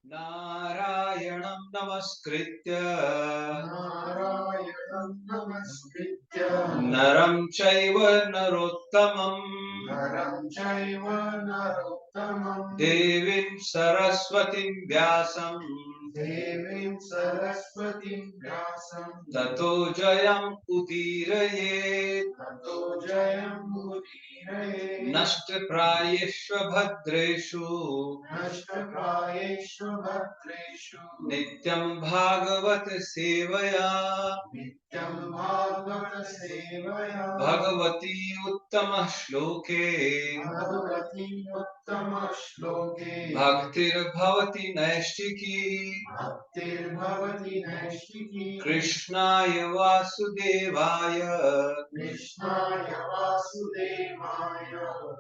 Narayanam namaskritya Naram chaiva narottamam Devim saraswatim vyasam Tato jayam udirayet Nashta prayeshva bhadreshu Nityam bhagavat sevaya Bhagavati uttama shloke Bhaktir bhavati naishtiki Krishnaya vasudevaya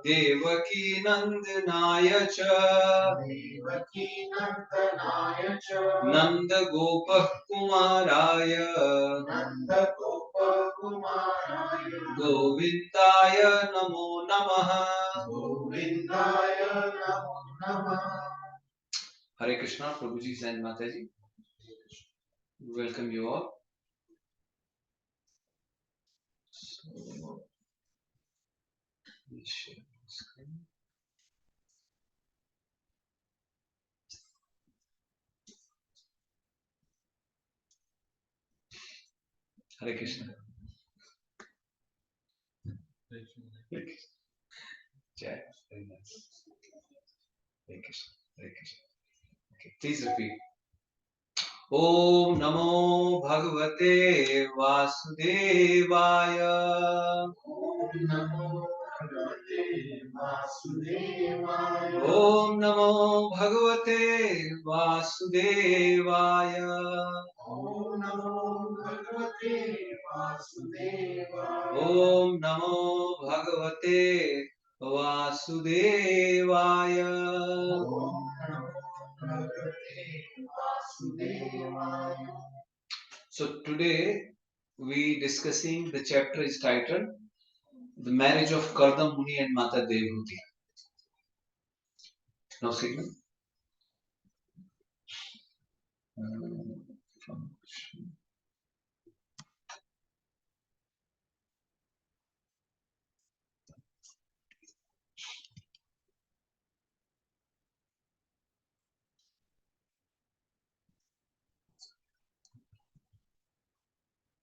Devaki nandanaya cha Nanda gopah kumaraya Govindaya namo namaha Hare Krishna, Prabhuji and Mataji. Welcome you all. So, let's share the screen. Hare Krishna. Hare Krishna. Jai. Very nice. Hare Krishna. Hare Krishna. Okay, please repeat. Om Namo Bhagavate Vasudevaya. Om Namo Bhagavate Vasudevaya. Om Namo Bhagavate Vasudevaya. So today we discussing the chapter is titled The Marriage of Kardama Muni and Mata Devahūti. No signal?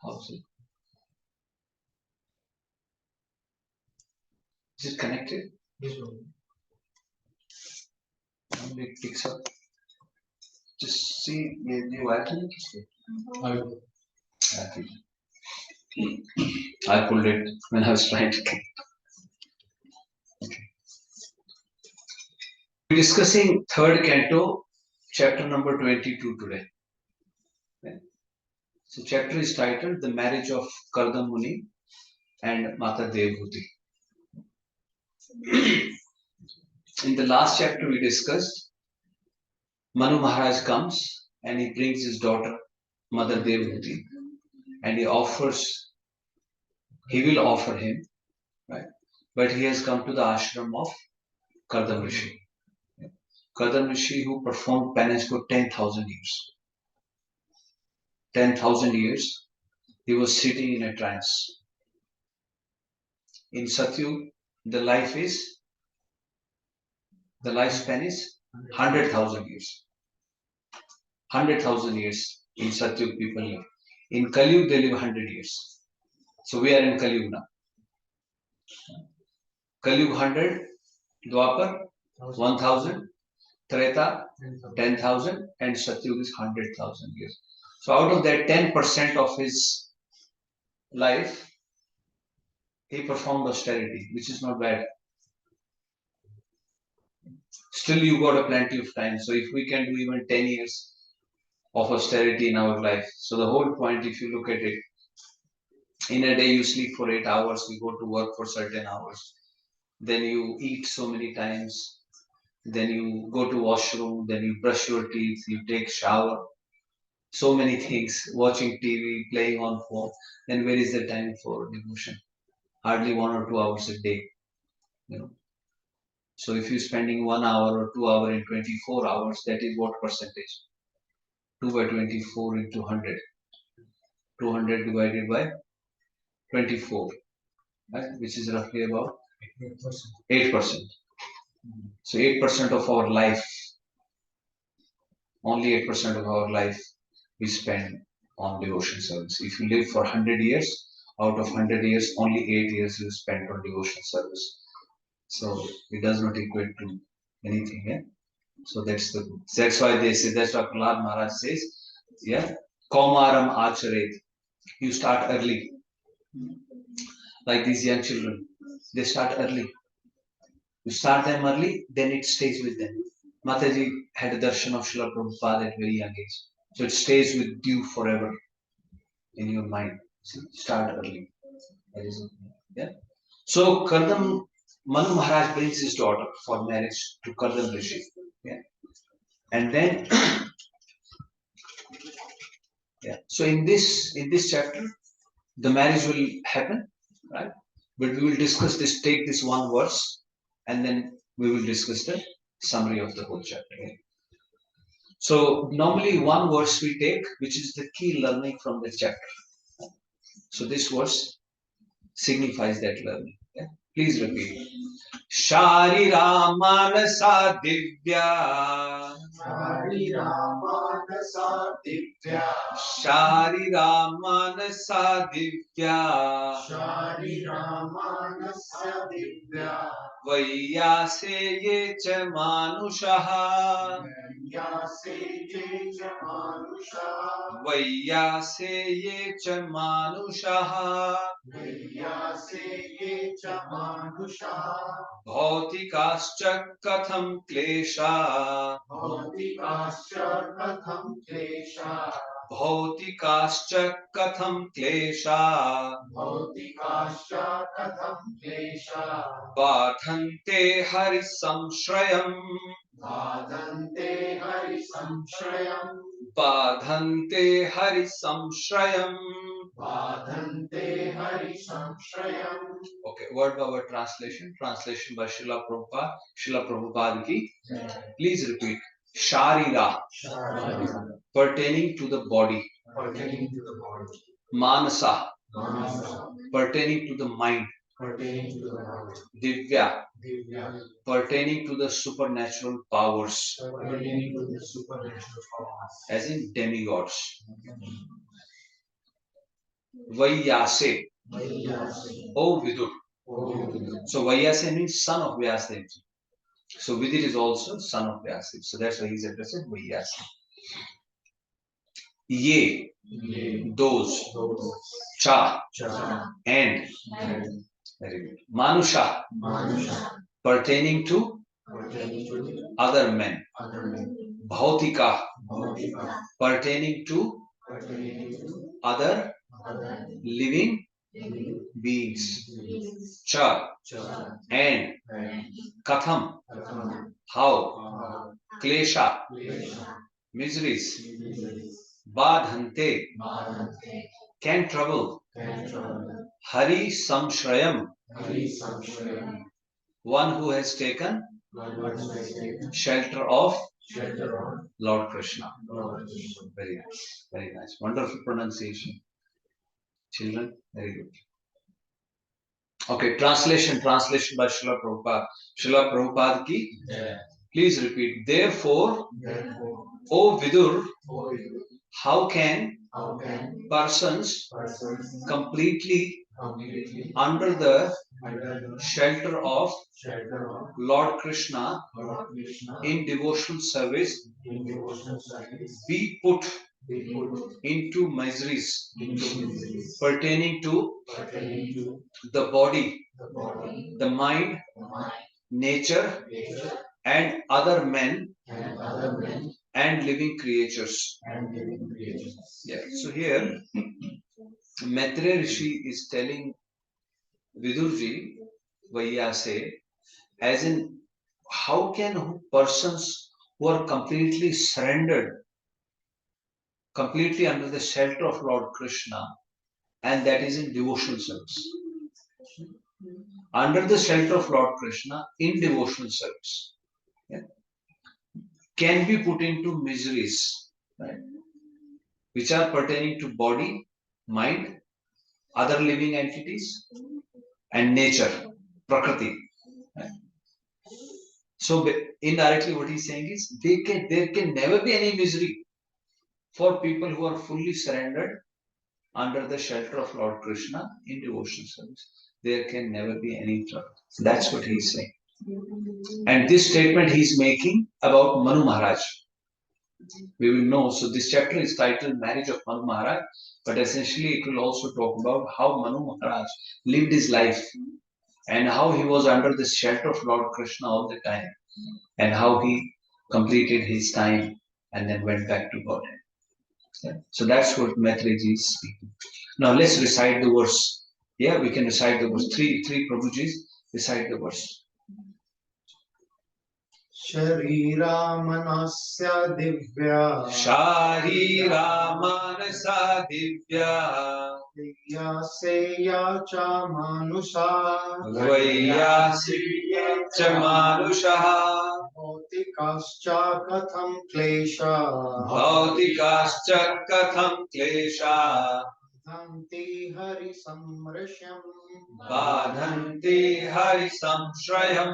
How's it? Is it connected? Yes. How it picks up? Just see the wire connection. I pulled it when I was trying to connect. Okay. We're discussing third canto, chapter number 22 today. Okay. So chapter is titled The Marriage of Kardama Muni and Mata Devahūti. In the last chapter we discussed Manu Maharaj comes and he brings his daughter Mother Devahūti and he will offer him, right? But he has come to the ashram of Kardama Rishi. Kardama Rishi who performed penance for 10,000 years. 10,000 years he was sitting in a trance. In Satyug, the lifespan is 100,000 years. 100,000 years in Satyug people live. In Kali they live 100 years. So we are in Kali now. Kali 100, Dwapar 1,000, Treta 10,000 and Satyug is 100,000 years. So out of that 10% of his life, he performed austerity, which is not bad. Still you got a plenty of time. So if we can do even 10 years of austerity in our life. So the whole point, if you look at it, in a day you sleep for 8 hours, you go to work for certain hours. Then you eat so many times. Then you go to washroom, then you brush your teeth, you take shower. So many things, watching TV, playing on phone. Then where is the time for devotion? Hardly 1 or 2 hours a day. You know. So if you're spending 1 hour or 2 hours in 24 hours, that is what percentage? 2 by 24 into 100. 200 divided by 24, right? Which is roughly about 8%. So 8% of our life, only 8% of our life we spend on devotion service. If you live for 100 years, out of 100 years, only 8 years you spend on devotion service. So it does not equate to anything. Yeah? So that's why they say, that's what Prahlad Maharaj says, yeah, Kaumaram Acharet. You start early. Like these young children, they start early. You start them early, then it stays with them. Mataji had a darshan of Srila Prabhupada at very young age. So it stays with you forever in your mind. See, start early. That is, yeah. So Kardam, Manu Maharaj brings his daughter for marriage to Kardam Rishi. Yeah. And then yeah. So in this chapter, the marriage will happen, right? But we will discuss this, take this one verse, and then we will discuss the summary of the whole chapter. Yeah. So normally one verse we take, which is the key learning from the chapter. So this verse signifies that learning. Yeah? Please repeat. Sharira manasa divya. Sharira manasa divya. Sharira manasa divya. Sharira manasa divya. Vaiyase ye cha manushaha. Vaiyase ye cha manushaha. Vaiyase ye cha manushaha. Vaiyase ye cha manushaha. Bhautikascha katham klesha. Bhautikascha katham klesha. Bhautikascha katham klesha. Bhautikascha katham klesha. Badhante hari samshrayam. Badhante hari samshrayam. Badhante hari samshrayam. Badhante hari samshrayam. Okay, word by word translation. Translation by Srila Prabhupada. Srila Prabhupada ki. Please repeat. Sharira. Sharira. Pertaining to the body. Pertaining to the body. Manasa. Manasa. Pertaining to the mind. Pertaining to the mind. Divya. Divya. Pertaining to the supernatural powers. Pertaining to the supernatural powers. As in demigods. Vaiyase. Vaiyase. O Vidur. O So Vaiyase means son of Vyasadeva. So Vidur is also son of Vyasadeva. So that's why he's addressed as Vaiyase. Ye. Those. Cha. And. Very good. Manusha. Manusha. Pertaining to Pertaining to other men. other men. Bhautika. Bhautika. Pertaining to Pertaining to other other living beings. Cha. And. Katham. How. Klesha. Miseries. Badhante. Can trouble. Hari samshrayam. Hari samshrayam. One who has taken shelter of Lord Krishna. Very nice. Very nice. Wonderful pronunciation. Children, very good. Okay, translation by Srila Prabhupada. Srila Prabhupada ki. Please repeat. Therefore, O Vidur, how can persons completely under the shelter of Lord Krishna in devotional service be put into miseries pertaining to the body, the mind, nature, and other men and living creatures. Yeah. So here, Maitreya Rishi is telling Vidurji, Vaiyase, as in how can persons who are completely surrendered, completely under the shelter of Lord Krishna, and that is in devotional service. under the shelter of Lord Krishna in devotional service, can be put into miseries, right, which are pertaining to body, mind, other living entities, and nature, Prakriti. Right? So indirectly what he's saying is there can never be any misery for people who are fully surrendered under the shelter of Lord Krishna in devotional service. There can never be any trouble. That's what he's saying. And this statement he's making about Manu Maharaj. We will know. So this chapter is titled Marriage of Manu Maharaj, but essentially it will also talk about how Manu Maharaj lived his life and how he was under the shelter of Lord Krishna all the time, and how he completed his time and then went back to God. Yeah. So that's what Maitriji is speaking. Now let's recite the verse. Yeah, we can recite the verse. Three Prabhujis recite the verse. शरीरामनस्य Divya Sharira manasa divya सेया च मानुषा Vaiyasiye cha manushaha भौतिकाश्च कथं क्लेशा Bhautikascha katham klesha हन्ति हरिसमृश्यम् Badhanti hari samshrayam.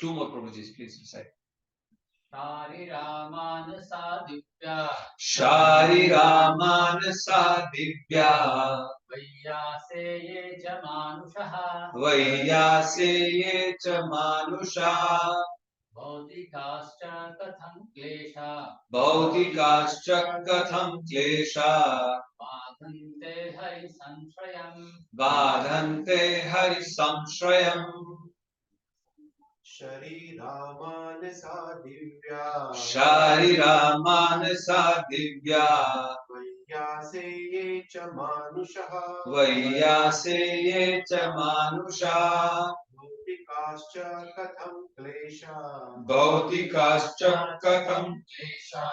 Two more Prabhujis, please recite. Shāriramanasa divya Shariramanasa divya Vaiyaseye cha manushaha Vaiyaseye cha manusha Bhautikascha katham klesha Bhautikascha katham klesha Badhante hari samshrayam Badhante hari samshrayam. शरीरामनसा Divya Shariramana divya वैयासेये च मानुषः Vaiyaseye cha manusha भौतिकाश्च कथं क्लेशा Bhautikascha katham क्लेशा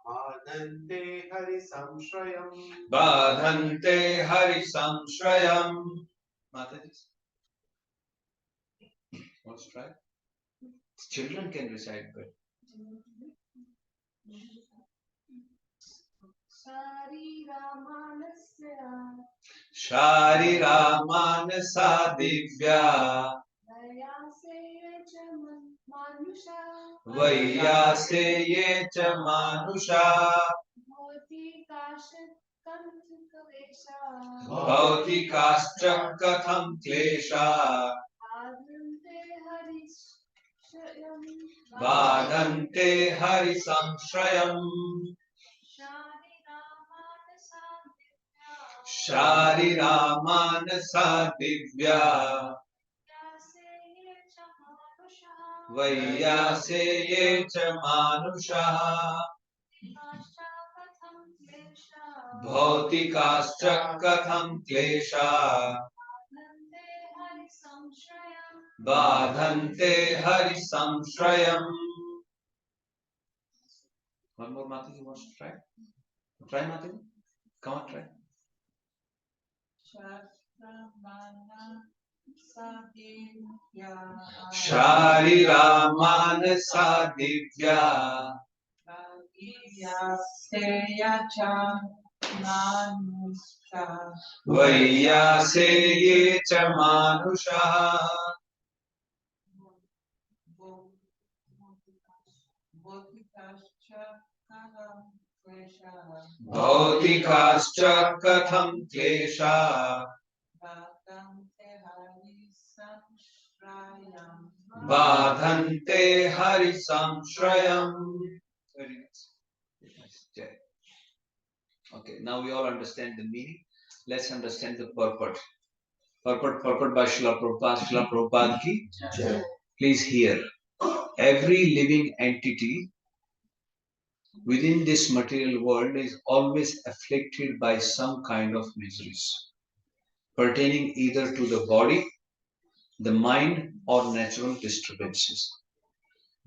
बाधन्ते हरिसंश्रयम् Badhante hari samshrayam. Mataji, let's try. Children can recite, but Shariramana divya Vaiyaseye cha manusha Bhautikascha katham klesha Badhante hari samshrayam. Shariramana divya Vaiyaseye cha manusha Bhautikascha katham klesha Badhante hari samshrayam. One more Mataji wants to try. Try Mataji. Come on, try. Shariramana divya Vaiyaseye cha manusha Bhautikascha katham klesha Badhante hari samshrayam. Very nice. Very nice. Jai. Okay, now we all understand the meaning. Let's understand the purport. Purport by Srila Prabhupada. Srila Prabhupada ki Jai. Please hear. Every living entity within this material world is always afflicted by some kind of miseries, pertaining either to the body, the mind, or natural disturbances.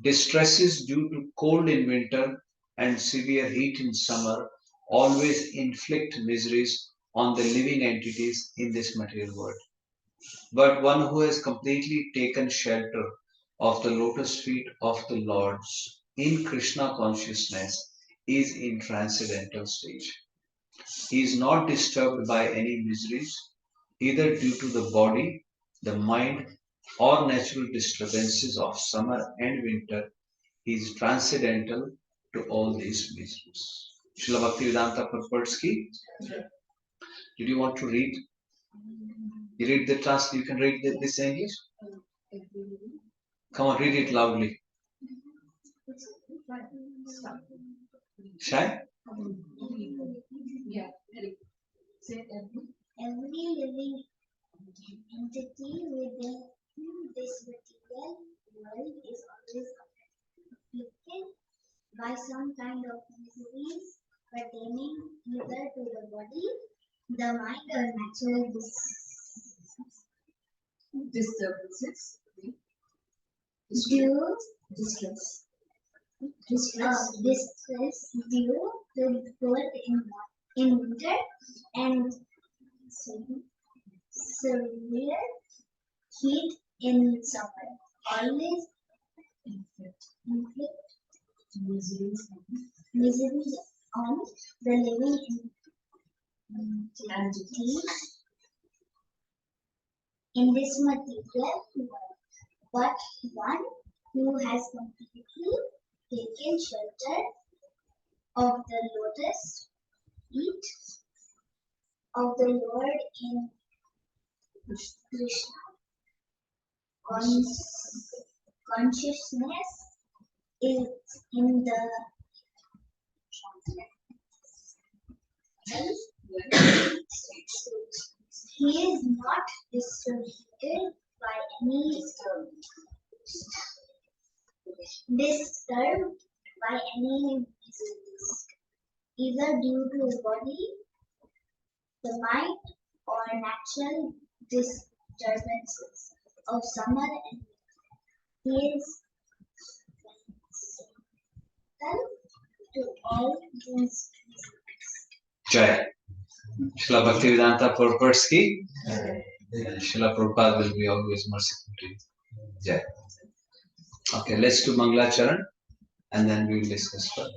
Distresses due to cold in winter and severe heat in summer always inflict miseries on the living entities in this material world. But one who has completely taken shelter of the lotus feet of the Lords in Krishna consciousness is in transcendental stage. He is not disturbed by any miseries, either due to the body, the mind, or natural disturbances of summer and winter. He is transcendental to all these miseries. Srila Bhaktivedanta purports ki, did you want to read? You read the you can read this English? Come on, read it loudly. Shy? Every living entity within this material world is always afflicted by some kind of miseries pertaining either to the body, the mind, or natural disturbances due distress due to growth in winter and severe heat in summer. Always inflict miseries on the living entities in this material world. But one who has completely taken shelter of the lotus feet of the Lord in Krishna consciousness is in the he is not disturbed by any disease, either due to his body, the mind, or natural disturbances of summer and winter. He is transcendental to all these Jai. Srila Bhaktivedanta purports ki, Srila Prabhupada will be always merciful to you. Jai. Okay, let's do Mangalacharan and then we will discuss further.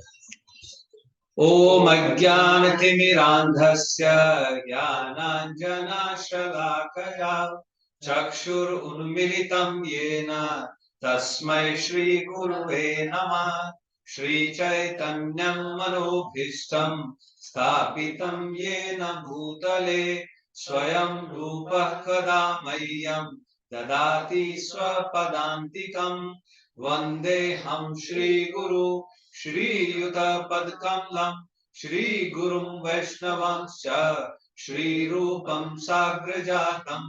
Om Ajnanatimirandhasya Jnananjana Shalakaya Chakshur Unmilitam Yena Tasmai Shri Guruve Namah Shri Chaitanyam Manobhishtam Sthapitam Yena Bhutale Swayam Rupa Kadamayyam Dadati Swapadantikam Vandeham Shri Guru Shri Yuta Padkamlam Shri Gurum Vaishnavanscha Shri Rupam Sagrajatam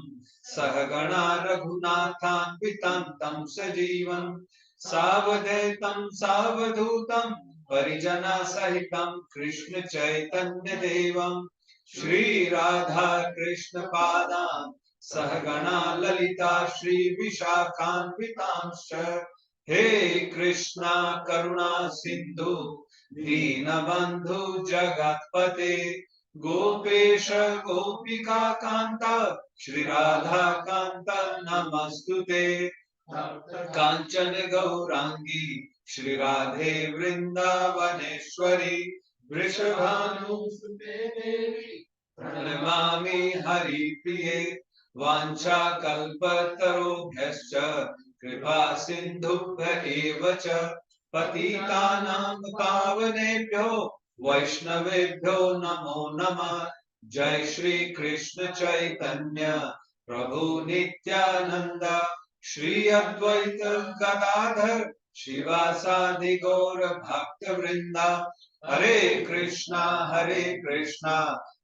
Sahagana Raghunathan Vitantam Sajivan Savadetam Savadhutam Parijana Sahitam Krishna Chaitanya Devam Shri Radha Krishna Padam Sahagana Lalita Shri Vishakhan Vitamscha He Krishna Karuna Sindhu Deenabandhu Jagatpate Gopesha Gopika Kanta Shri Radha Kanta Namastute Kanchana Gaurangi Shri Radhe Vrindavaneshwari Vrishabhanu Sute Devi Pranamami Hari Priye Vancha Kalpatarobhyascha Kripa Sindhubhya eva cha Patitanam Pavanebhyo Vaishnavebhyo Namo Namah Jai Shri Krishna Chaitanya Prabhu Nityananda Shri Advaita Gadadhar Shivasadi Gaura Bhakta Vrinda Hare Krishna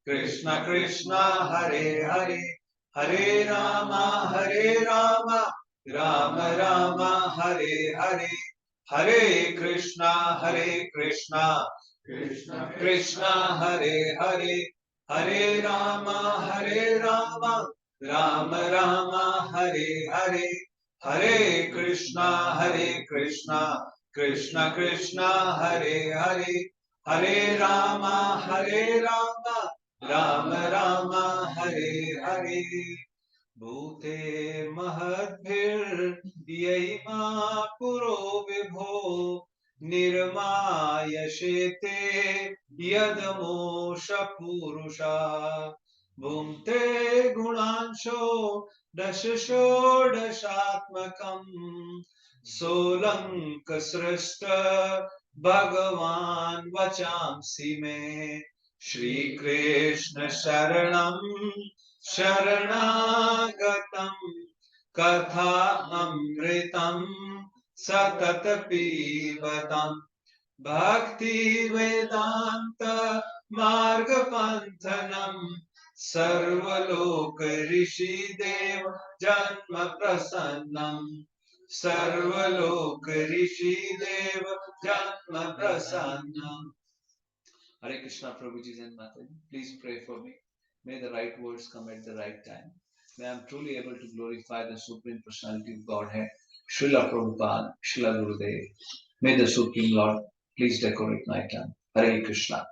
Krishna Krishna Hare Hare Hare Rama Rama Rama Hare Hare Hare Krishna Krishna Krishna Hare Hare Hare Rama Rama Rama Hare Hare Hare Krishna Krishna Krishna Hare Hare Hare Rama Rama Rama Hare Hare Bhute Mahadbhir Yaima Puro Vibho Nirmaya Shete Yadamosha Purusha Bhumte Gunansho Dashasho Dashatmakam Solanka Srishta Bhagavan Vachamsi Me Shri Krishna Sharanam Sharanagatam Katha Amritam Satata Pibatam Bhakti Vedanta Marga Panthanam Sarvaloka Rishi Deva Janma Prasannam Sarvaloka Rishi Deva Janma Prasannam. Hare Krishna Prabhuji and Mataji, please pray for me. May the right words come at the right time. May I am truly able to glorify the Supreme Personality of Godhead, Srila Prabhupada, Srila Gurudev. May the Supreme Lord please decorate my tongue. Hare Krishna.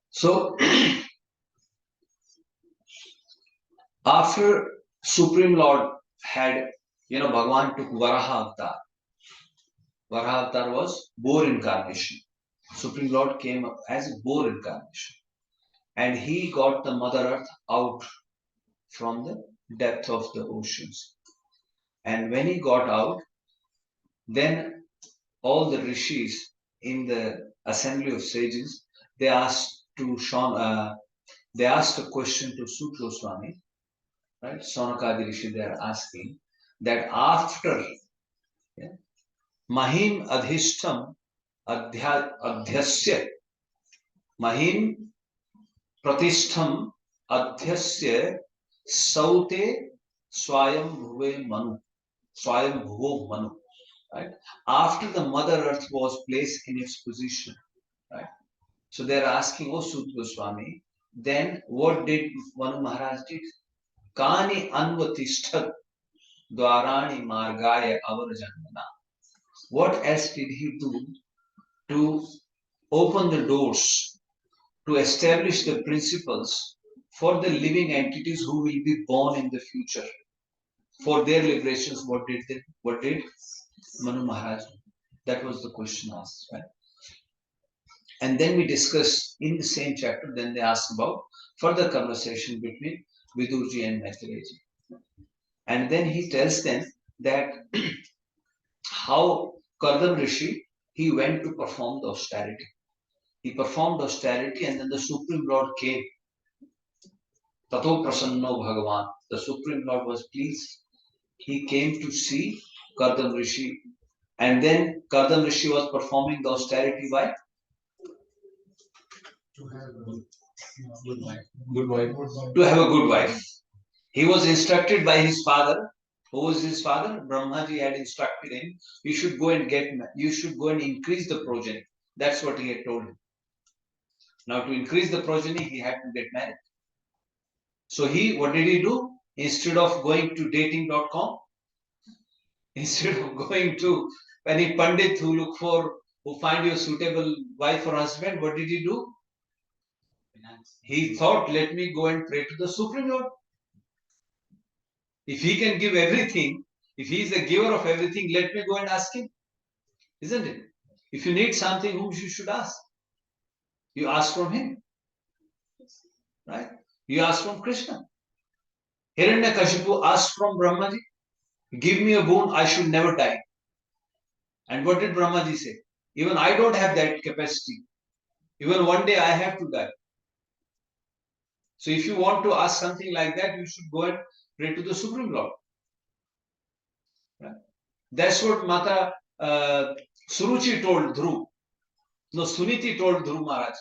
So, after Supreme Lord had, Bhagavan took Varaha Avatar. Varaha Avatar was boar incarnation. Supreme Lord came up as a boar incarnation. And he got the Mother Earth out from the depth of the oceans. And when he got out, then all the rishis in the assembly of sages, they asked a question to Sut Goswami, right? Sonakadi Rishi, they are asking that after Mahim Adhishtam Adhyasya Mahim Pratishtham Adhyasya Saute Swayambhuve Manu. Swayambhuvo Manu. Right? After the Mother Earth was placed in its position. Right? So they're asking, oh Sut Goswami, then what did Manu Maharaj did? Kani Anvatishtat Dwarani Margaya Avarajanana. What else did he do to open the doors, to establish the principles for the living entities who will be born in the future? For their liberations, what did Manu Maharaj do? That was the question asked, right? And then we discussed in the same chapter, then they asked about further conversation between Vidurji and Maitreyaji. And then he tells them that how Kardama Rishi, he went to perform the austerity. He performed austerity and then the Supreme Lord came. Tato Prasanno Bhagavan. The Supreme Lord was pleased. He came to see Kardama Rishi. And then Kardama Rishi was performing the austerity. Why? To have a good wife. To have a good wife. He was instructed by his father. Who was his father? Brahmaji had instructed him. You should go and increase the progeny. That's what he had told him. Now to increase the progeny, he had to get married. So what did he do? Instead of going to dating.com, instead of going to any Pandit who find you a suitable wife or husband, what did he do? He thought, let me go and pray to the Supreme Lord. If he can give everything, if he is the giver of everything, let me go and ask him. Isn't it? If you need something, whom you should ask? You ask from him. Right? You ask from Krishna. Hiranyakashipu asked from Brahmaji, give me a boon, I should never die. And what did Brahmaji say? Even I don't have that capacity. Even one day I have to die. So if you want to ask something like that, you should go and pray to the Supreme Lord. Right? That's what Mata Suruchi told Dhruv. No, Suniti told Dhruv Maharaj.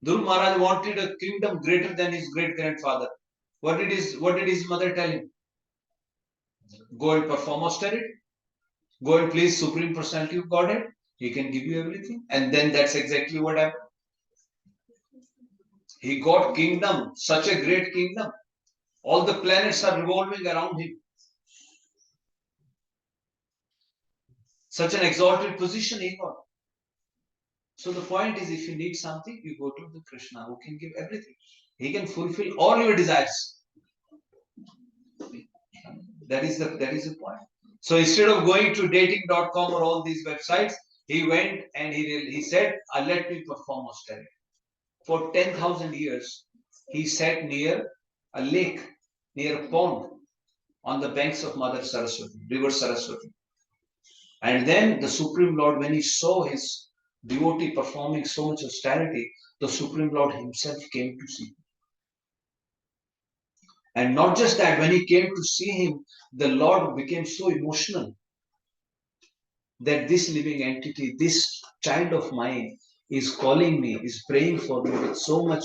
Dhruv Maharaj wanted a kingdom greater than his great-grandfather. What did his mother tell him? Go and perform austerity. Go and please Supreme Personality of Godhead. He can give you everything. And then that's exactly what happened. He got kingdom, such a great kingdom. All the planets are revolving around him. Such an exalted position he got. So the point is, if you need something, you go to the Krishna who can give everything. He can fulfill all your desires. That is the point. So instead of going to dating.com or all these websites, he went and he said, let me perform austerity. For 10,000 years, he sat near a lake, near a pond, on the banks of Mother Saraswati, River Saraswati. And then the Supreme Lord, when he saw his devotee performing so much austerity, the Supreme Lord himself came to see him. And not just that, when he came to see him, the Lord became so emotional that this living entity, this child of mine, is calling me, is praying for me with so much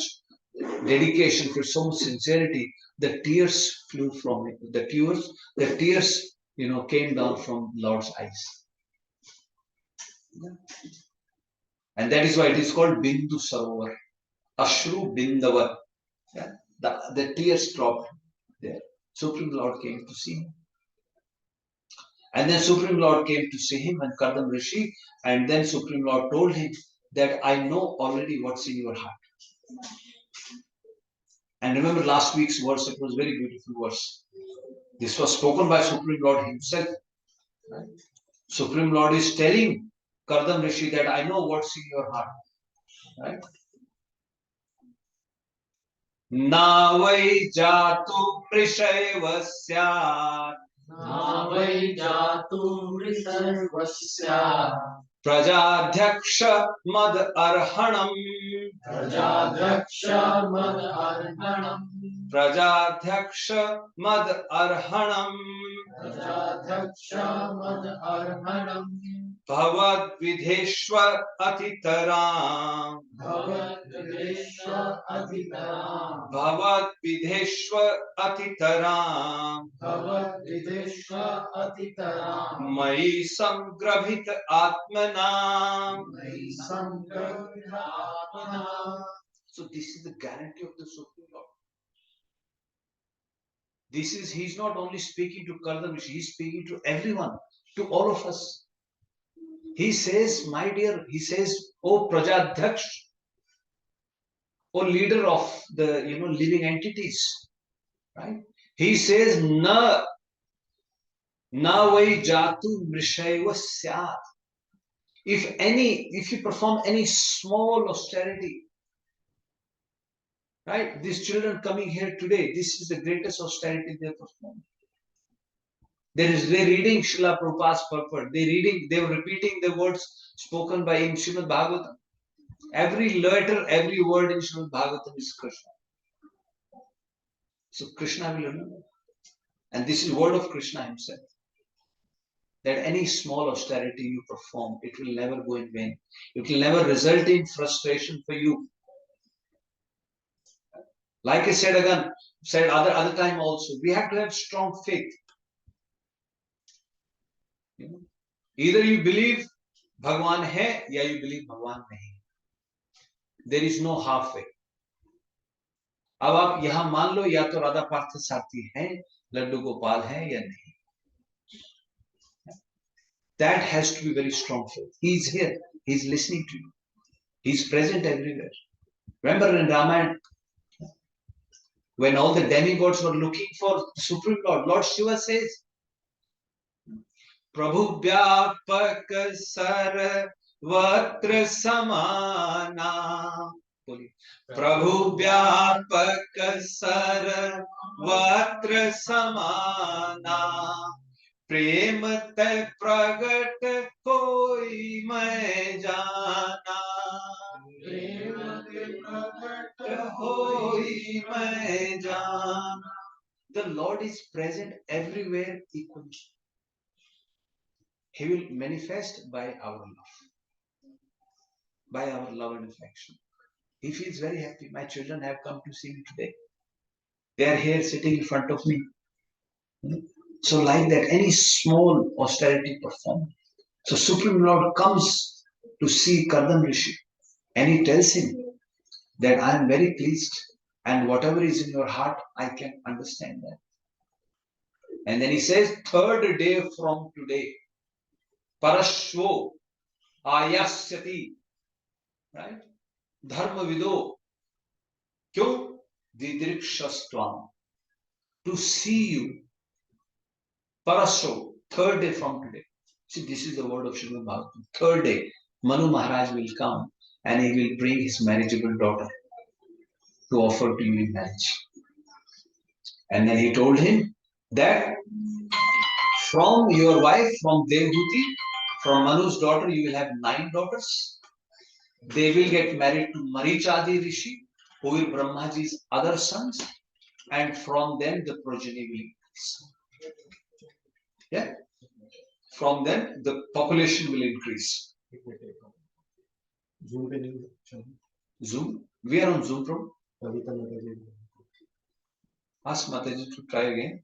dedication, with so much sincerity. The tears flew from it. The tears, came down from Lord's eyes. And that is why it is called Bindu Sarovar. Ashru Bindavar. Yeah? The tears dropped there. Supreme Lord came to see him. And then Supreme Lord came to see him and Kardama Rishi. And then Supreme Lord told him that I know already what's in your heart. And remember last week's verse, it was a very beautiful verse. This was spoken by Supreme Lord himself. Right? Supreme Lord is telling Kardama Rishi that I know what's in your heart. Right? Na vai jatu prishayva syat Na vai jatu risarvasya prajadhyaksha mad arhanam Prajadhaksha mad arhanam prajadhyaksha mad arhanam Prajadhaksha mad arhanam bhavad vidheshwar atitaram Bhavat Videshwa Adhitaram bhavad vidheshwar atitaram Bhavat Videshwa Adhitaram mai samgrabhit atmanam. Mai Samgrahamana. So this is the guarantee of the Supreme Lord. He's not only speaking to Kardama, he's speaking to everyone, to all of us. He says, my dear, O Prajadhyaksh, O leader of the living entities, right? He says, na vai jatu mrishaiva syat. If you perform any small austerity, right? These children coming here today, this is the greatest austerity they perform. They're reading Srila Prabhupada's purport. They were repeating the words spoken by him, Śrīmad-Bhāgavatam. Every letter, every word in Śrīmad-Bhāgavatam is Krishna. So Krishna will remember. And this is word of Krishna himself. That any small austerity you perform, it will never go in vain. It will never result in frustration for you. Like I said other time also, we have to have strong faith. Either you believe Bhagwan hai, ya you believe Bhagwan nahi. There is no halfway. अब आप यहां मान लो या तो राधा पार्थ सारथी हैं, लड्डू गोपाल हैं या नहीं. That has to be very strong faith. He's here. He's listening to you. He's present everywhere. Remember in Ramayana, when all the demigods were looking for the Supreme Lord, Lord Shiva says, Prabhu Vyapak Sarvatra Samana. Prabhu Vyapak Sarvatra Samana. प्रेम ते प्रगट कोई मैं जाना प्रेम ते प्रगट होई मैं जाना. The Lord is present everywhere equally. He will manifest by our love and affection. He feels very happy. My children have come to see me today. They are here sitting in front of me. So like that, any small austerity performed. So Supreme Lord comes to see Kardama Rishi and he tells him that I am very pleased and whatever is in your heart, I can understand that. And then he says, third day from today, Parashvo Ayasyati right? Dharma vido, kyo didrikshastvam, to see you, paraso, third day from today. See, this is the word of Śrīmad-Bhāgavatam. Third day, Manu Maharaj will come and he will bring his marriageable daughter to offer to you in marriage. And then he told him that from your wife, from Devahūti, from Manu's daughter, you will have 9 daughters. They will get married to Marichadi Rishi, who will Brahmaji's other sons, and from them the progeny will increase. Yeah? From them the population will increase. Zoom? We are on Zoom, bro. Ask Mataji to try again.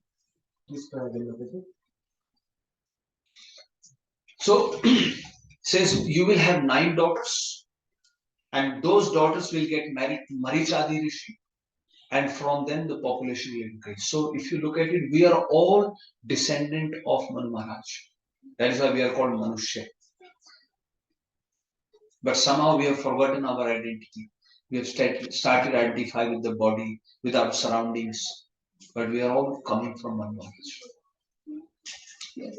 So, says you will have 9 daughters, and those daughters will get married to Marichadi Rishi, and from them the population will increase. So, if you look at it, we are all descendant of Manu Maharaj. That is why we are called Manushya. But somehow we have forgotten our identity. We have started identify with the body, with our surroundings, but we are all coming from Manu Maharaj. Yeah.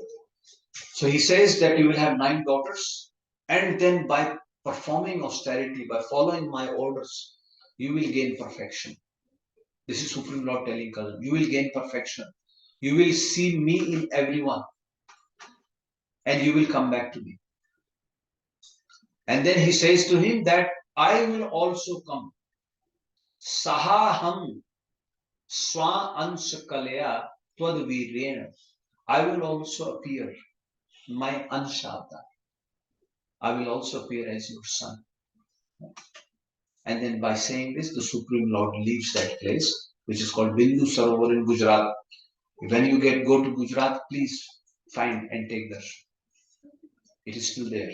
So he says that you will have 9 daughters, and then by performing austerity, by following my orders, you will gain perfection. This is Supreme Lord telling Kardama. You will gain perfection. You will see me in everyone, and you will come back to me. And then he says to him that I will also come. Sahaham swa anshakalaya tvad virena. I will also appear, my Anshata. I will also appear as your son. And then by saying this, the Supreme Lord leaves that place, which is called Bindu Sarovar in Gujarat. When you go to Gujarat, please find and take darshan. It is still there.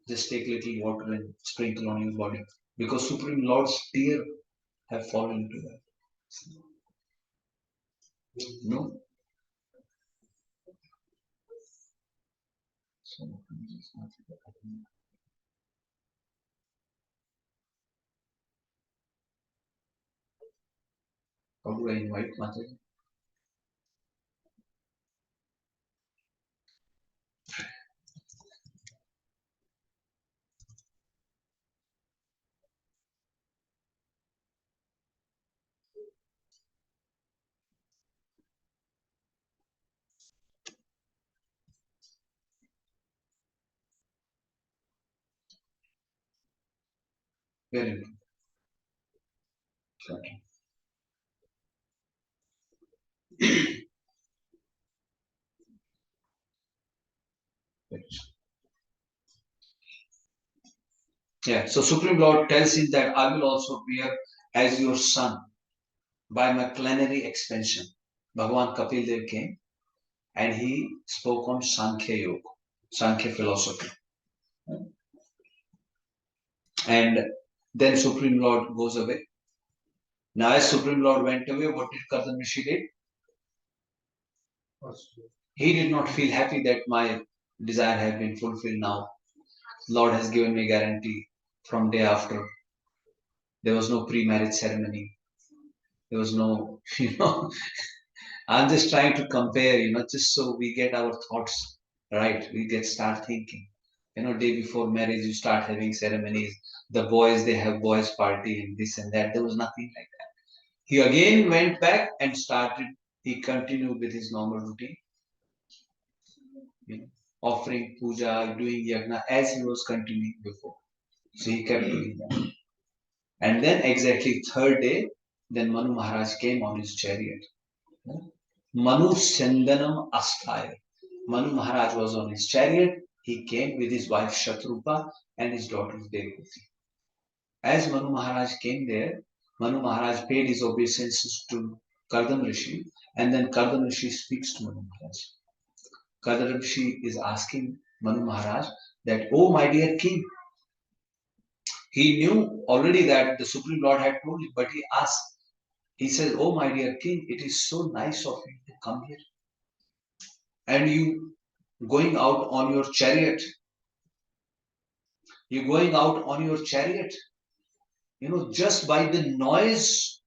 Just take little water and sprinkle on your body, because Supreme Lord's tear have fallen into that. No. How do I invite Mataji? Very good. Okay. Yeah, so Supreme Lord tells him that I will also appear as your son by my plenary expansion. Bhagavan Kapil Dev came and he spoke on Sankhya Yoga, Sankhya philosophy. And then Supreme Lord goes away. Now as Supreme Lord went away, what did Kardama Rishi did? He did not feel happy that my desire has been fulfilled now. Lord has given me guarantee from day after. There was no pre-marriage ceremony. There was no, I'm just trying to compare, just so we get our thoughts right. We start thinking. Day before marriage, you start having ceremonies. The boys, they have boys' party and this and that. There was nothing like that. He again went back and he continued with his normal routine. Offering puja, doing yagna as he was continuing before. So he kept doing that. And then exactly 3rd day, then Manu Maharaj came on his chariot. Manu Sendanam Asthaya. Manu Maharaj was on his chariot. He came with his wife Shatrupa and his daughter Devahūti. As Manu Maharaj came there, Manu Maharaj paid his obeisances to Kardama Rishi, and then Kardama Rishi speaks to Manu Maharaj. Kardama Rishi is asking Manu Maharaj that, oh my dear king, he knew already that the Supreme Lord had told him, but he asked, he says, oh my dear king, it is so nice of you to come here. And you going out on your chariot. You're going out on your chariot. Just by the noise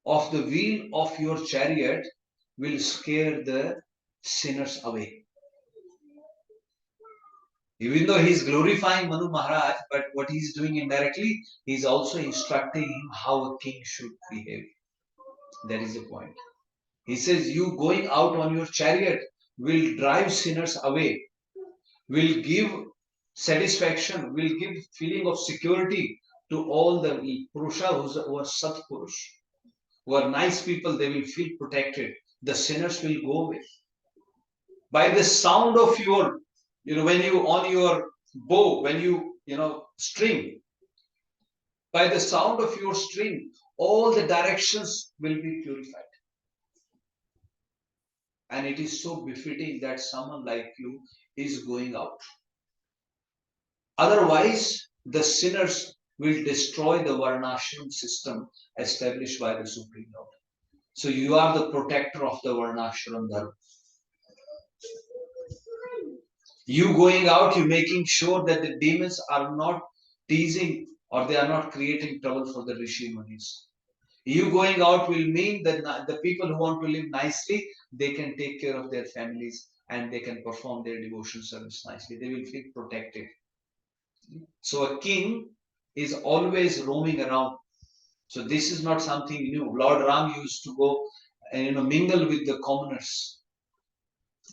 of the wheel of your chariot will scare the sinners away. Even though he's glorifying Manu Maharaj, but what he's doing indirectly, he's also instructing him how a king should behave. That is the point. He says, you going out on your chariot will drive sinners away, will give satisfaction, will give feeling of security to all the Purusha who are Sat Purush, who are nice people. They will feel protected. The sinners will go away. By the sound of your, when you on your bow, when you, string, by the sound of your string, all the directions will be purified. And it is so befitting that someone like you is going out. Otherwise, the sinners will destroy the Varnashram system established by the Supreme Lord. So you are the protector of the Varnashram Dharma. You going out, you making sure that the demons are not teasing or they are not creating trouble for the Rishi Munis. You going out will mean that the people who want to live nicely, they can take care of their families and they can perform their devotion service nicely. They will feel protected. So a king is always roaming around. So this is not something new. Lord Ram used to go and mingle with the commoners.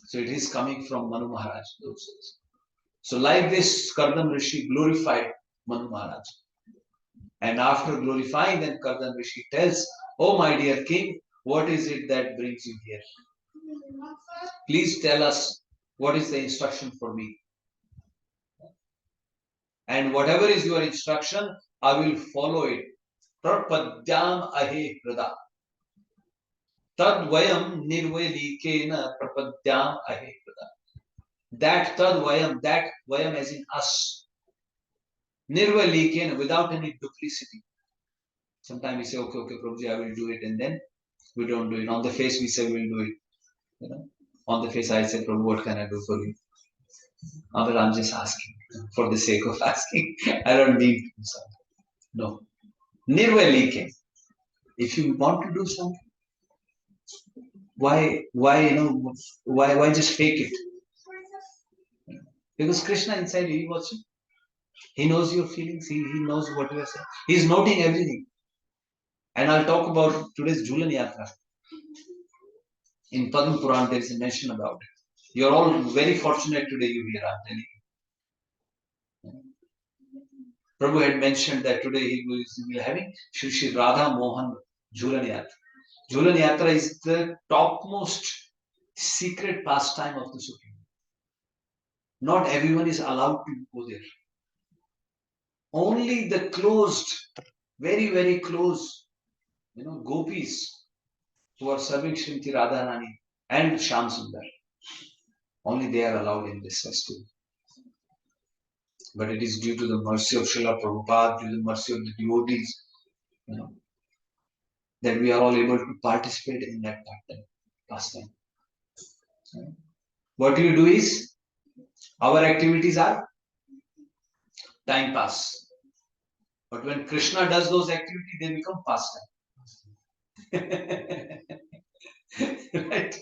So it is coming from Manu Maharaj. So like this, Kardama Rishi glorified Manu Maharaj. And after glorifying, then Kardama Rishi tells, oh my dear king, what is it that brings you here? Please tell us what is the instruction for me. And whatever is your instruction, I will follow it. Prapadyam ahe prada. Tad vayam nirvelikena prapadyam ahe prada. That tad vayam as in us. Nirvelikena, without any duplicity. Sometimes we say, okay, Prabhuji, I will do it, and then we don't do it. On the face, we say we'll do it. On the face, I say, Prabhu, what can I do for you? But I'm just asking for the sake of asking. I don't mean to do something. No. Nirvelikena. If you want to do something, why just fake it? Because Krishna inside you, he watching. He knows your feelings. He knows what you are saying. He's noting everything. And I'll talk about today's Jhulan Yatra. In Padma Puran, there is a mention about it. You're all very fortunate today you hear, I'm telling you. Prabhu had mentioned that today he will be having Shri Radha Mohan Jhulan Yatra. Jhulan Yatra is the topmost secret pastime of the Supreme. Not everyone is allowed to go there. Only the closed, very, very close, gopis who are serving Srimati Radharani and Shyam Sundar. Only they are allowed in this festival. But it is due to the mercy of Srila Prabhupada, due to the mercy of the devotees, that we are all able to participate in that pastime. What you do is, our activities are time pass. But when Krishna does those activities, they become pastime. Right?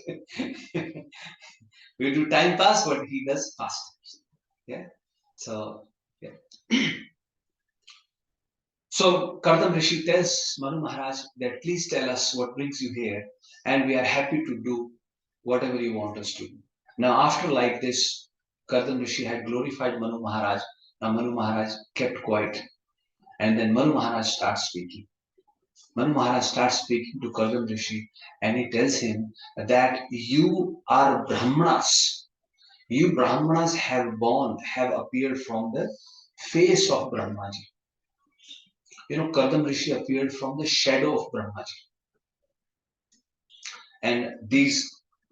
We do time pass, but he does pastimes. Yeah. So, yeah. So Kardama Rishi tells Manu Maharaj that please tell us what brings you here, and we are happy to do whatever you want us to do. Now, after like this, Kardama Rishi had glorified Manu Maharaj. Now Manu Maharaj kept quiet, and then Manu Maharaj starts speaking. Manu Maharaj starts speaking to Kardama Rishi, and he tells him that you are Brahmanas. You Brahmanas have appeared from the face of Brahmaji. Kardama Rishi appeared from the shadow of Brahmaji. And these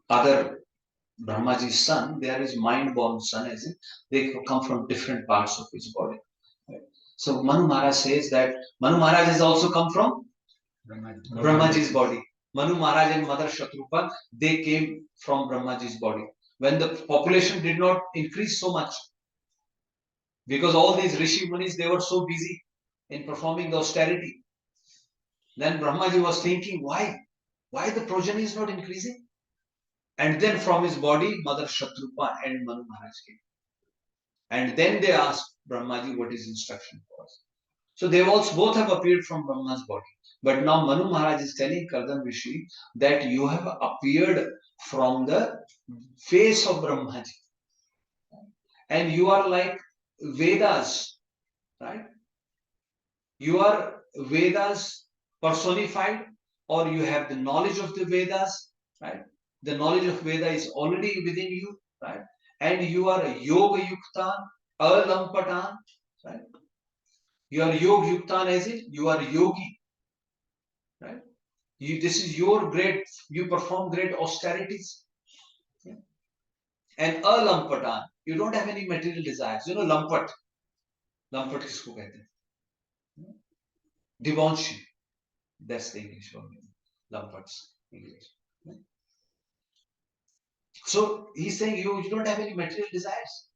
other Brahmaji's son, they are his mind-born son, as in they come from different parts of his body. Right? So Manu Maharaj says that Manu Maharaj has also come from Brahmaji's body. Manu Maharaj and Mother Shatrupa, they came from Brahmaji's body. When the population did not increase so much, Because all these Rishi Munis, they were so busy in performing the austerity. Then Brahmaji was thinking, why? Why the progeny is not increasing? And then from his body, Mother Shatrupa and Manu Maharaj came. And then they asked Brahmaji what his instruction was. So they also both have appeared from Brahma's body. But now Manu Maharaj is telling Kardama Rishi that you have appeared from the face of Brahmaji. And you are like Vedas, right? You are Vedas personified, or you have the knowledge of the Vedas, right? The knowledge of Veda is already within you, right? And you are Yoga Yuktan, Alampatan, right? You are Yoga Yuktan as in you are yogi, right? This is your great, you perform great austerities. Yeah? And Alampatan, you don't have any material desires. You know, Lampat. Lampat किसको कहते हैं? Devonshi. That's the English word. Lampats. English. So he's saying you don't have any material desires.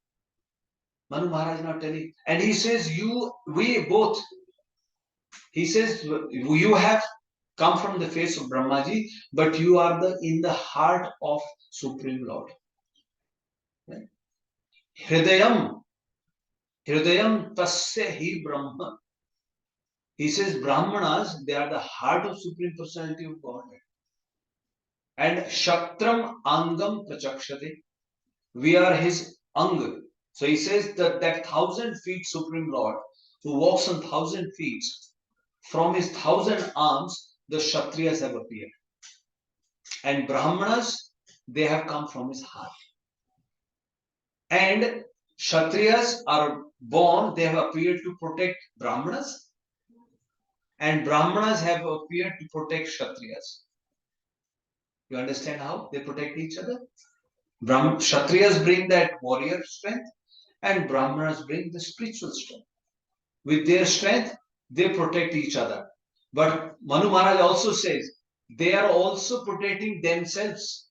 Manu Maharaj now telling, and he says we both. He says you have come from the face of Brahmaji, but you are in the heart of Supreme Lord. Right? Hridayam tasya hi Brahma. He says Brahmanas, they are the heart of Supreme Personality of Godhead. And Shaktram Angam Prachakshate. We are his Ang. So he says that 1,000 feet Supreme Lord, who walks on 1,000 feet, from his 1,000 arms, the Kshatriyas have appeared. And Brahmanas, they have come from his heart. And Kshatriyas are born, they have appeared to protect Brahmanas. And Brahmanas have appeared to protect Kshatriyas. You understand how they protect each other? Kshatriyas bring that warrior strength, and Brahmanas bring the spiritual strength. With their strength, they protect each other. But Manu Maharaj also says, they are also protecting themselves.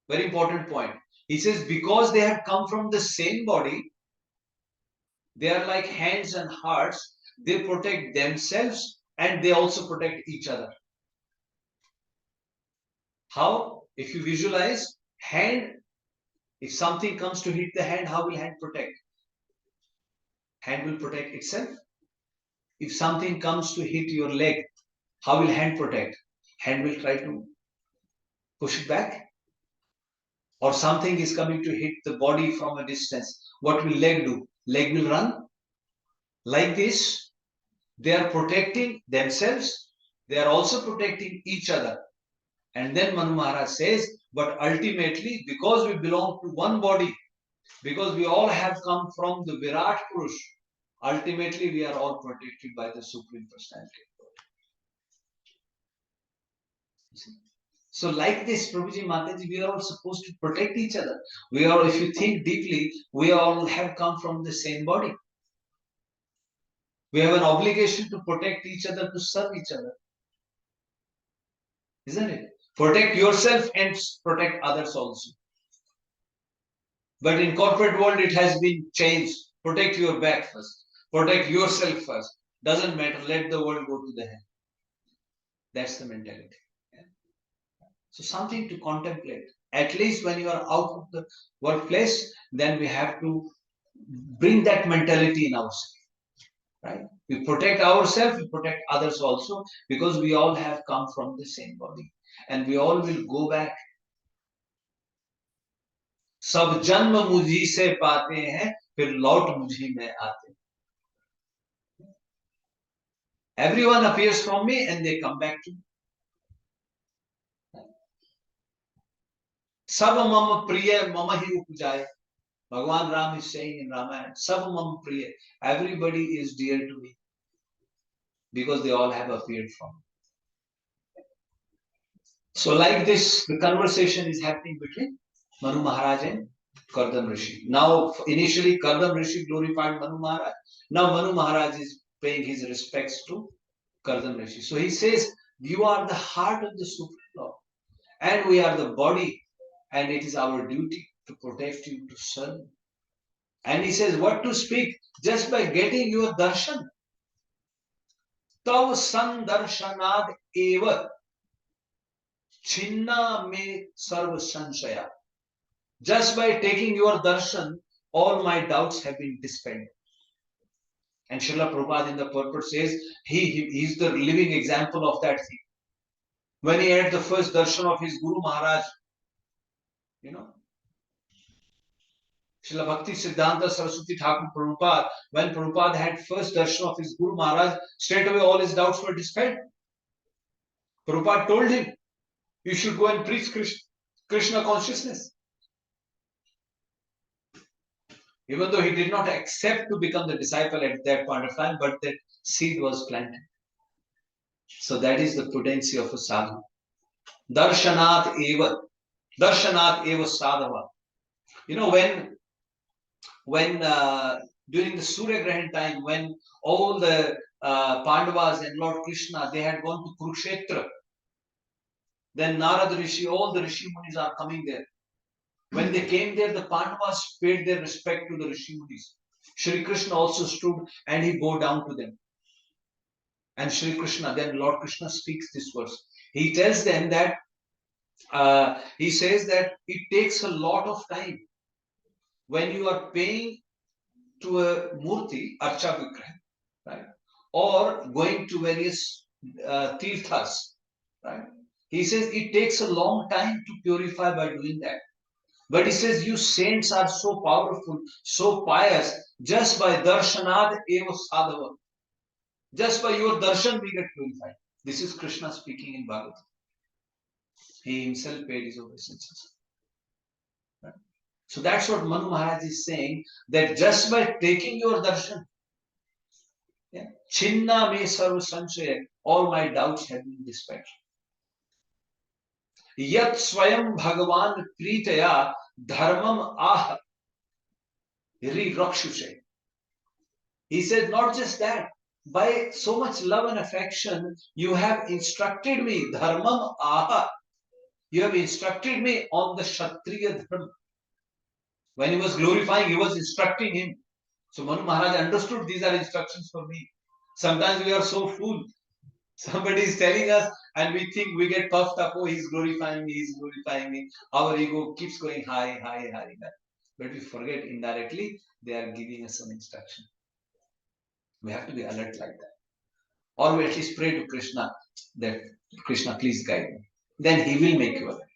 Very important point. He says, because they have come from the same body, they are like hands and hearts, they protect themselves and they also protect each other. How? If you visualize, hand, if something comes to hit the hand, how will hand protect? Hand will protect itself. If something comes to hit your leg, how will hand protect? Hand will try to push it back. Or something is coming to hit the body from a distance. What will leg do? Leg will run. Like this, they are protecting themselves. They are also protecting each other. And then Manu Maharaj says, but ultimately, because we belong to one body, because we all have come from the Virat Purush, ultimately we are all protected by the Supreme Personality of God. So like this, Prabhuji, Mataji, we are all supposed to protect each other. We are, if you think deeply, we all have come from the same body. We have an obligation to protect each other, to serve each other. Isn't it? Protect yourself and protect others also. But in corporate world, it has been changed. Protect your back first. Protect yourself first. Doesn't matter. Let the world go to the hell. That's the mentality. Yeah. So something to contemplate. At least when you are out of the workplace, then we have to bring that mentality in ourselves. Right? We protect ourselves, we protect others also, because we all have come from the same body. And we all will go back. सब जन्म मुझी से पाते हैं फिर लौट मुझी में आते. Everyone appears from me and they come back to me. सब मम प्रिय मम ही उपजाए. Bhagavan Ram is saying in Ramayana, सब मम प्रिय. Everybody is dear to me because they all have appeared from me. So like this, the conversation is happening between Manu Maharaj and Kardama Rishi. Now, initially Kardama Rishi glorified Manu Maharaj. Now Manu Maharaj is paying his respects to Kardama Rishi. So he says, you are the heart of the Supreme Lord, and we are the body, and it is our duty to protect you, to serve you. And he says, what to speak? Just by getting your darshan. Tav sandarshanad eva chinna me sarva sanshaya. Just by taking your darshan, all my doubts have been dispelled. And Srila Prabhupada in the purport says, he's the living example of that thing. When he had the first darshan of his Guru Maharaj, Srila Bhakti Siddhanta Saraswati Thakur Prabhupada, when Prabhupada had first darshan of his Guru Maharaj, straight away all his doubts were dispelled. Prabhupada told him, you should go and preach Krishna consciousness. Even though he did not accept to become the disciple at that point of time, but that seed was planted. So that is the potency of a sadhu. Darshanat eva sadhava. When during the Surya Grahan time, when all the Pandavas and Lord Krishna, they had gone to Kurukshetra, then Narad Rishi, all the Rishi Munis are coming there. When they came there, the Pandavas paid their respect to the Rishi Munis. Shri Krishna also stood and he bowed down to them. And Shri Krishna, then Lord Krishna speaks this verse. He tells them that, he says that it takes a lot of time when you are paying to a murti, archa vigraha, right? Or going to various tirthas, right? He says it takes a long time to purify by doing that. But he says you saints are so powerful, so pious, just by darshanad eva sadhava. Just by your darshan we get purified. This is Krishna speaking in Bhagavatam. He himself paid his obeisances. Right? So that's what Manu Maharaj is saying, that just by taking your darshan, Chinna me sarva sanchaya, all my doubts have been dispelled. Yat swayam bhagavan pritaya dharmam ah rirakshushe. He said, not just that, by so much love and affection, you have instructed me, dharmam aha. You have instructed me on the Kshatriya dharma. When he was glorifying, he was instructing him. So Manu Maharaj understood these are instructions for me. Sometimes we are so full. Somebody is telling us and we think we get puffed up. Oh, he's glorifying me, he's glorifying me. Our ego keeps going high, high, high. But we forget indirectly they are giving us some instruction. We have to be alert like that. Or we at least pray to Krishna that Krishna, please guide me. Then he will make you alert.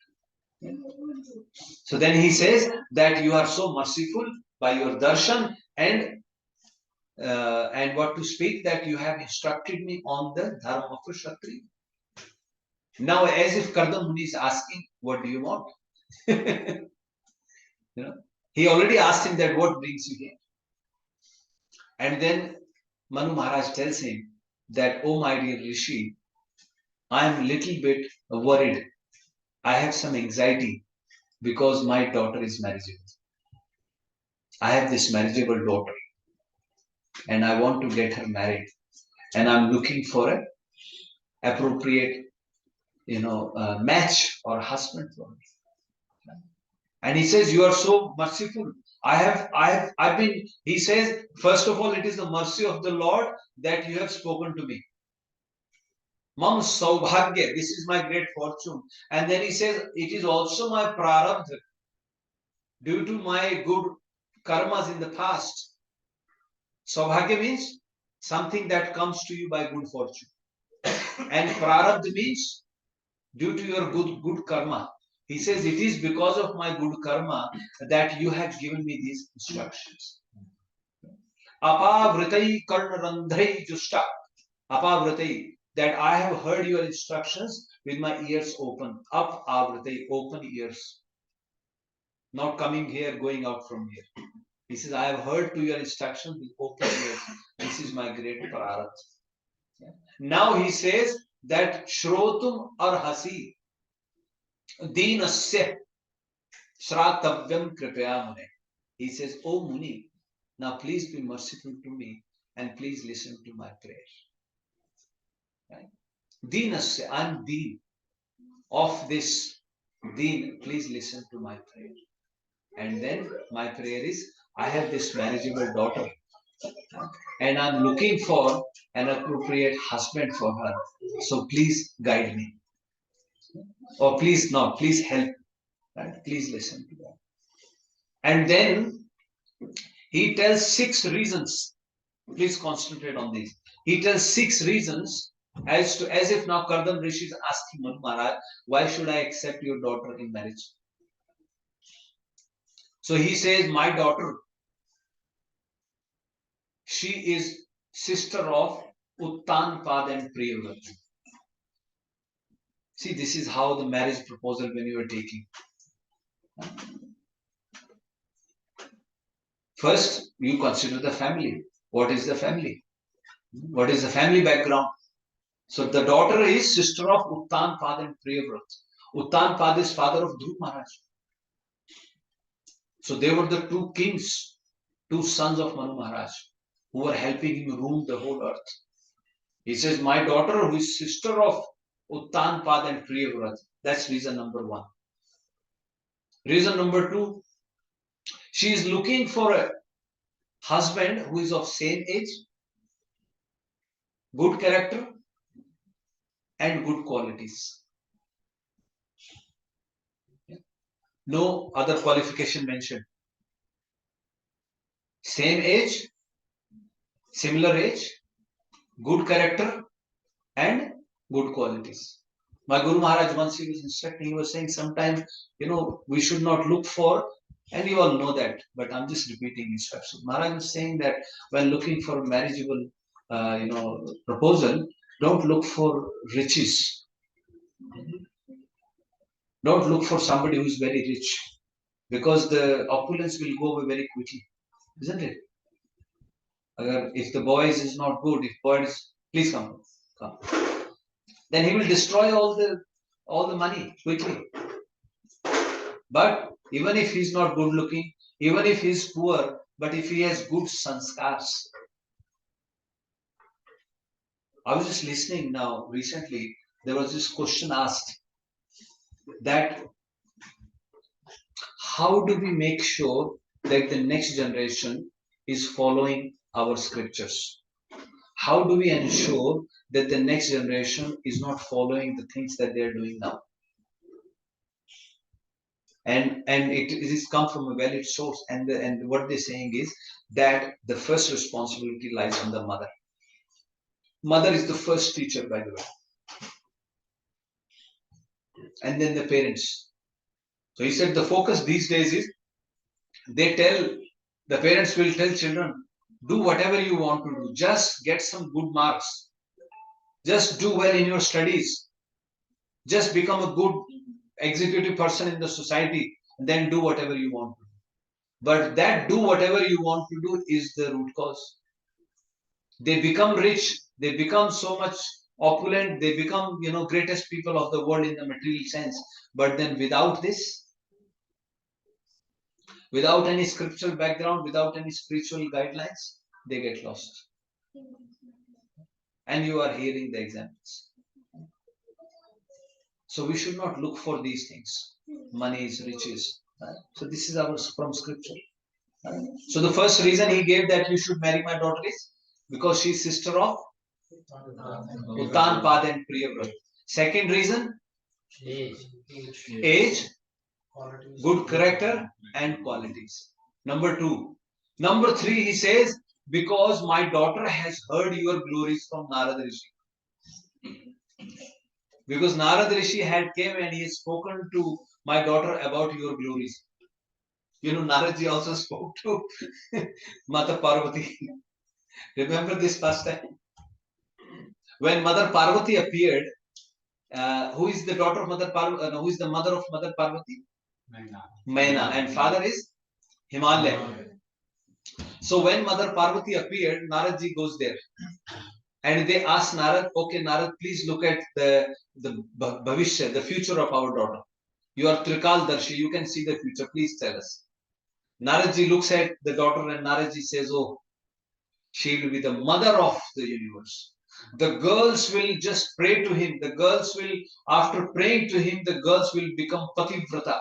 So then he says that you are so merciful by your darshan and what to speak, that you have instructed me on the dharma of a Kshatriya. Now, as if Kardama Muni is asking, what do you want? He already asked him that what brings you here. And then Manu Maharaj tells him that, oh my dear Rishi, I am a little bit worried. I have some anxiety because my daughter is marriageable. I have this marriageable daughter and I want to get her married. And I'm looking for an appropriate, match or husband for me. And he says, you are so merciful. I've been, he says, first of all, it is the mercy of the Lord that you have spoken to me. Mam Saubhagya, this is my great fortune. And then he says, it is also my prarabdha, due to my good karmas in the past. Saubhagya means something that comes to you by good fortune. And prarabdha means due to your good karma. He says, it is because of my good karma that you have given me these instructions. Apavritai karnarandhai justa. Apavritai, that I have heard your instructions with my ears open. Apavritai, open ears. Not coming here, going out from here. He says, I have heard to your instructions with open ears. This is my great prarabdha. Now he says that Shrotum arhasi Deenasya Shratavyam Kripaya Mune. He says, oh Muni, now please be merciful to me and please listen to my prayer. Right? Deenasya, I'm Deen. Of this Deen, please listen to my prayer. And then my prayer is, I have this marriageable daughter and I'm looking for an appropriate husband for her. So please guide me. Or please not, please help. Right? Please listen to that. And then he tells 6 reasons. Please concentrate on these. He tells 6 reasons as if now Kardama Rishi is asking Manu Maharaj, why should I accept your daughter in marriage? So he says, my daughter, she is sister of Uttanpad and Priyavrat. See, this is how the marriage proposal when you are taking. First, you consider the family. What is the family? What is the family background? So the daughter is sister of Uttanpad and Priyavrat. Uttanpad is father of Dhruv Maharaj. So they were the 2 kings, 2 sons of Manu Maharaj, who were helping him rule the whole earth. He says, my daughter who is sister of Uttanpad and Priyavrat. That's reason number 1. Reason number 2, she is looking for a husband who is of same age, good character, and good qualities. No other qualification mentioned. Same age, similar age, good character, and good qualities. My Guru Maharaj once he was instructing, he was saying sometimes, we should not look for, and you all know that, but I'm just repeating instruction. Maharaj was saying that when looking for a marriageable, proposal, don't look for riches. Don't look for somebody who is very rich, because the opulence will go away very quickly, isn't it? If the boy is not good, if boy is, please come, then he will destroy all the money quickly. But even if he's not good looking, even if he's poor, but if he has good sanskars. I was just listening now recently, there was this question asked that how do we make sure that the next generation is following our scriptures? How do we ensure that the next generation is not following the things that they are doing now? And it is come from a valid source, and what they're saying is that the first responsibility lies on the mother. Mother is the first teacher, by the way, and then the parents. So he said the focus these days is the parents will tell children, do whatever you want to do, just get some good marks, just do well in your studies, just become a good executive person in the society, and then do whatever you want to do. But that do whatever you want to do is the root cause. They become rich, they become so much opulent, they become, greatest people of the world in the material sense. But then without this, without any scriptural background, without any spiritual guidelines, they get lost. And you are hearing the examples. So we should not look for these things. Money is riches. Right? So this is from scripture. Right? So the first reason he gave that you should marry my daughter is because she is sister of Uttanpad and Priyavrat. Second reason, age, good character and qualities. Number 2. Number 3, he says, because my daughter has heard your glories from Narada Rishi. Because Narada Rishi had came and he has spoken to my daughter about your glories. Narada also spoke to Mata Parvati. Remember this past time? When Mother Parvati appeared, who is the daughter of Mother Parvati? Who is the mother of Mother Parvati? Maina. And father is Himalaya. So when Mother Parvati appeared, Naradji goes there. And they ask Narad, okay, Narad, please look at the Bhavishya, the future of our daughter. You are Trikal Darshi, you can see the future, please tell us. Naradji looks at the daughter and Naradji says, oh, she will be the mother of the universe. The girls will just pray to him. The girls will, after praying to him, the girls will become Pativrata.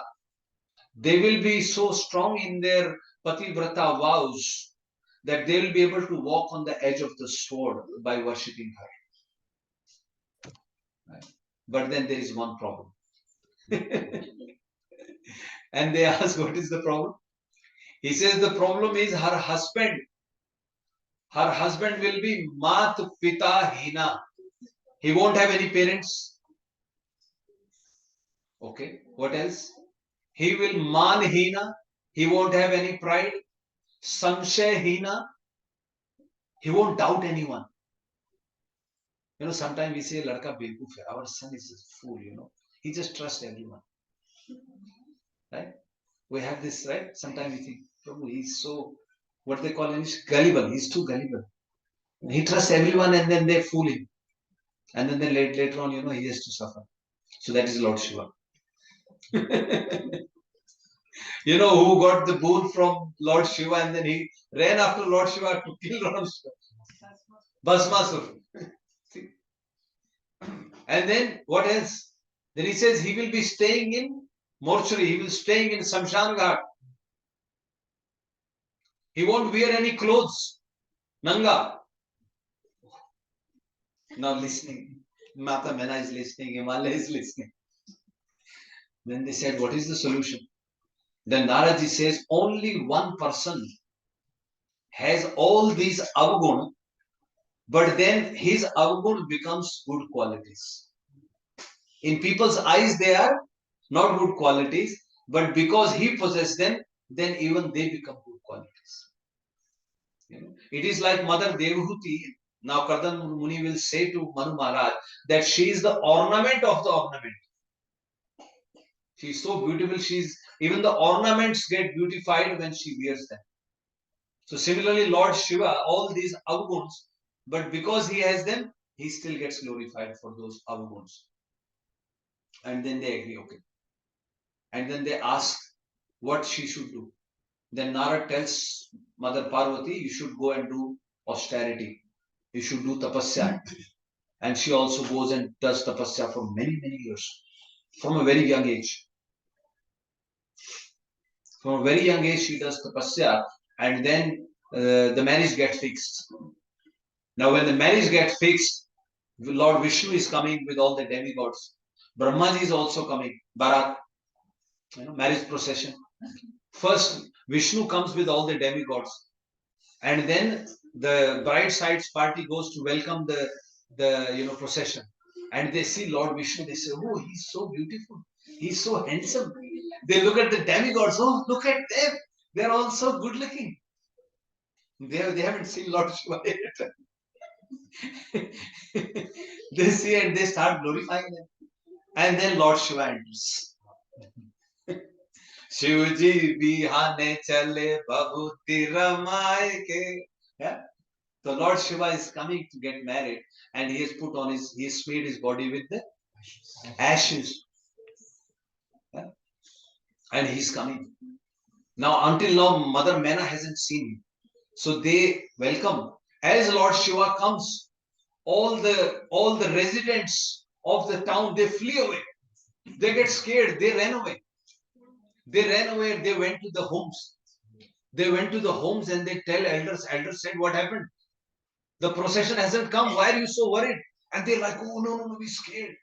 They will be so strong in their pativrata vows that they will be able to walk on the edge of the sword by worshipping her. Right? But then there is one problem. And they ask, what is the problem? He says the problem is her husband. Her husband will be mat pita hina. He won't have any parents. Okay. What else? He will man hina. He won't have any pride. Samshay hina. He won't doubt anyone. You know, sometimes we say, Ladka Bilkuf hai. Our son is a fool, you know. He just trusts everyone. Right? We have this, right? Sometimes we think, Prabhu, he's so, what they call him, gullible. He's too gullible. He trusts everyone and then they fool him. And then later on, you know, he has to suffer. So that is Lord Shiva. You know who got the boon from Lord Shiva and then he ran after Lord Shiva to kill Lord Shiva? Bhasmasur. And then what else? Then he says he will be staying in mortuary. He will staying in Samshan Ghat. He won't wear any clothes. Nanga. Now listening. Mata Mena is listening. Himalaya is listening. Then they said, what is the solution? Then Naraji says, only one person has all these avgun, but then his avgun becomes good qualities. In people's eyes, they are not good qualities, but because he possesses them, then even they become good qualities. You know, it is like Mother Devahūti. Now Kardama Muni will say to Manu Maharaj that she is the ornament of the ornament. She is so beautiful. Even the ornaments get beautified when she wears them. So similarly, Lord Shiva, all these avguns, but because he has them, he still gets glorified for those avguns. And then they agree, okay. And then they ask what she should do. Then Narad tells Mother Parvati, you should go and do austerity. You should do tapasya. And she also goes and does tapasya for many, many years. From a very young age. From a very young age, she does tapasya. And then the marriage gets fixed. Now, when the marriage gets fixed, Lord Vishnu is coming with all the demigods. Brahmaji is also coming. Bharat, you know, marriage procession. First, Vishnu comes with all the demigods. And then the bride side's party goes to welcome the procession. And they see Lord Vishnu, they say, oh, he's so beautiful. He's so handsome. They look at the demigods, oh, look at them. They're all so good looking. They haven't seen Lord Shiva yet. They see and they start glorifying them. And then Lord Shiva enters. Shivji bihane chale Devahūti ramai ke. Yeah? So Lord Shiva is coming to get married and he has smeared his body with the ashes. Yeah? And he's coming. Now, until now, Mother Mena hasn't seen him. So they welcome. As Lord Shiva comes, all the residents of the town, they flee away. They get scared. They ran away. They ran away. They went to the homes. They went to the homes and they tell elders. Elders said, what happened? The procession hasn't come. Why are you so worried? And they're like, oh, no, we're scared.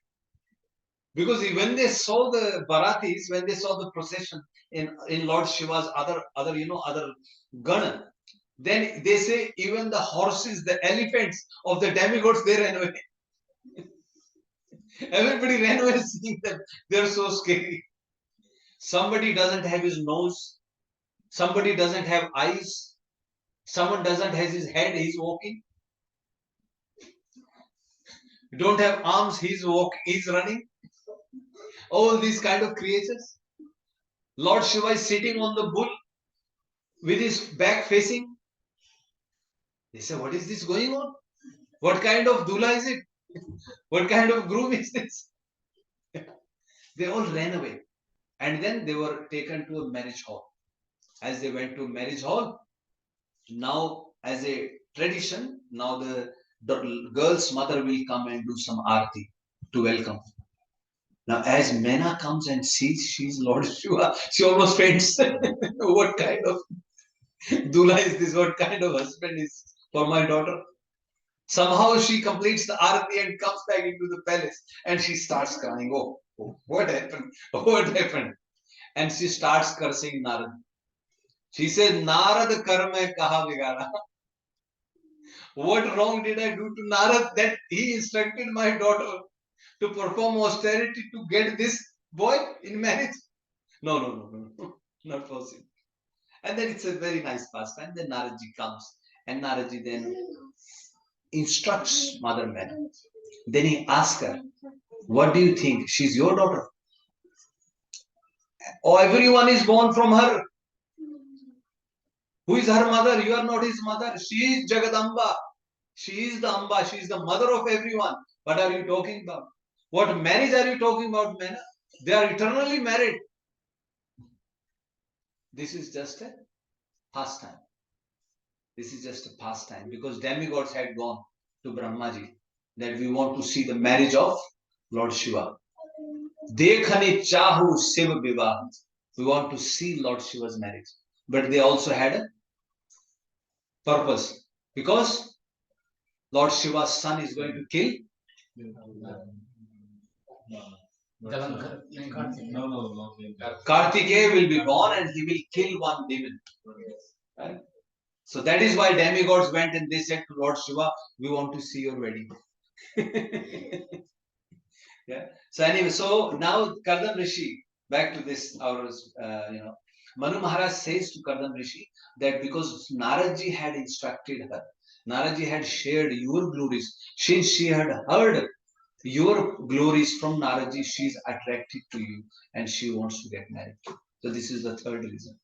Because when they saw the Baratis, when they saw the procession in Lord Shiva's other Gana, then they say even the horses, the elephants of the demigods, they ran away. Everybody ran away seeing them. They're so scary. Somebody doesn't have his nose. Somebody doesn't have eyes. Someone doesn't have his head. He's walking. Don't have arms. He's walking. He's running. All these kind of creatures. Lord Shiva is sitting on the bull with his back facing. They say, what is this going on? What kind of dula is it? What kind of groom is this? They all ran away. And then they were taken to a marriage hall. As they went to a marriage hall, now as a tradition, now the girl's mother will come and do some aarti to welcome. Now, as Mena comes and sees she's Lord Shiva, she almost faints. What kind of Dula is this? What kind of husband is for my daughter? Somehow she completes the arati and comes back into the palace and she starts crying. Oh, what happened? What happened? And she starts cursing Narad. She says, Narad karma kaha bigara. What wrong did I do to Narad that he instructed my daughter to perform austerity to get this boy in marriage? No, no, no, no, no, not possible. And then it's a very nice pastime. Then Naradji comes and Naradji then instructs Mother Mena. Then he asks her, what do you think? She's your daughter. Oh, everyone is born from her. Who is her mother? You are not his mother. She is Jagadamba. She is the Amba. She is the mother of everyone. What are you talking about? What marriage are you talking about, Mena? They are eternally married. This is just a pastime. This is just a pastime because demigods had gone to Brahmaji that we want to see the marriage of Lord Shiva. Dekhane chahu Shiva Vivah. We want to see Lord Shiva's marriage. But they also had a purpose because Lord Shiva's son is going to kill. Kartikeya will be born and he will kill one demon. Right? So that is why demigods went and they said to Lord Shiva, we want to see your wedding. Yeah. So anyway, so now Kardama Rishi, back to this, Manu Maharaj says to Kardama Rishi that because Naradji had instructed her, Naradji had shared your glories, since she had heard your glories from Naradji, she is attracted to you and she wants to get married. So this is the third reason.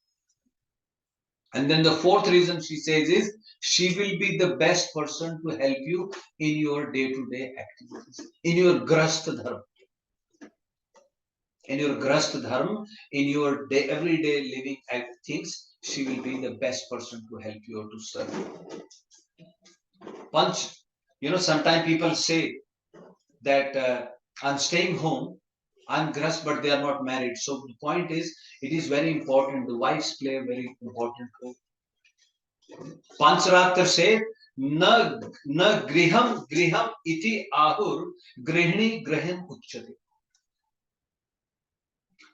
And then the fourth reason she says is she will be the best person to help you in your day-to-day activities, in your grastha dharma. In your grastha dharma, in your everyday living things, she will be the best person to help you or to serve you. Panch, sometimes people say that I'm staying home, I'm grast, but they are not married. So the point is, it is very important. The wives play a very important role. Pancharatra said, na griham griham iti ahur grihini graham uchyate.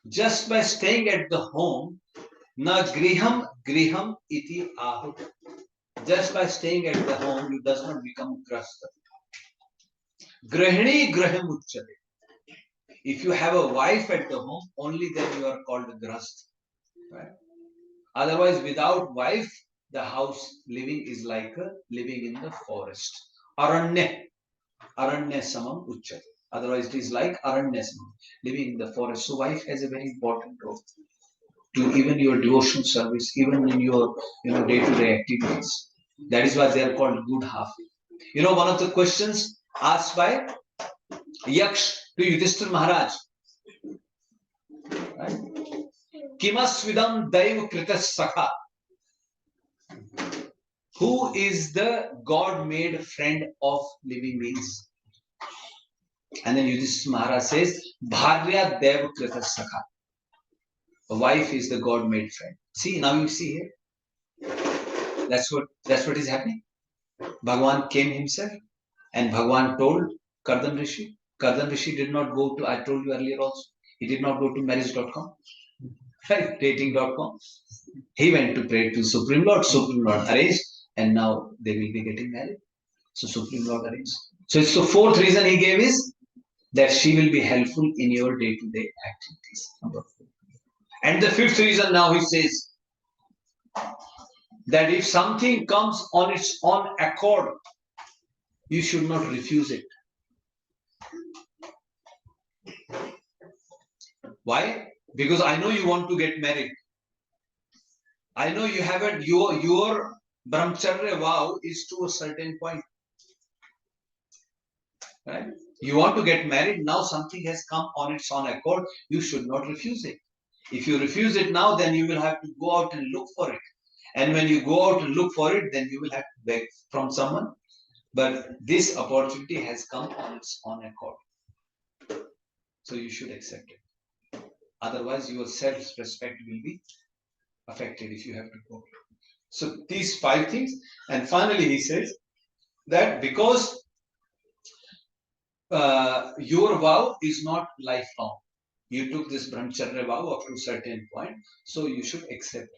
Just by staying at the home, na griham griham iti ahur. Just by staying at the home, you does not become grasta. Grihini graham uchyate. If you have a wife at the home, only then you are called a grasta. Right? Otherwise, without wife, the house living is like living in the forest. Aranya samam uchyate. Otherwise, it is like aranya samam, living in the forest. So, wife has a very important role to even your devotion service, even in your day-to-day activities. That is why they are called good half. One of the questions asked by Yaksh to Yudhishthira Maharaj. Right? Kimasvidam daiva kritas sakha. Who is the God-made friend of living beings? And then Yudhishthira Maharaj says, Bharya deva kritas sakha. A wife is the God-made friend. See, now you see here. That's what is happening. Bhagavan came himself and Bhagavan told Kardama Rishi. Kardama Rishi did not go to, I told you earlier also, he did not go to marriage.com, right? Dating.com. He went to pray to Supreme Lord. Supreme Lord arranged, and now they will be getting married. So Supreme Lord arranged. So it's the fourth reason he gave is that she will be helpful in your day-to-day activities. Number 4. And the fifth reason now he says that if something comes on its own accord, you should not refuse it. Why? Because I know you want to get married. I know you haven't, your brahmacharya vow is to a certain point. Right? You want to get married, now something has come on its own accord, you should not refuse it. If you refuse it now, then you will have to go out and look for it. And when you go out and look for it, then you will have to beg from someone. But this opportunity has come on its own accord. So you should accept it. Otherwise, your self-respect will be affected if you have to go. So these 5 things. And finally, he says that because your vow is not lifelong. You took this brahmacharya vow up to a certain point, so you should accept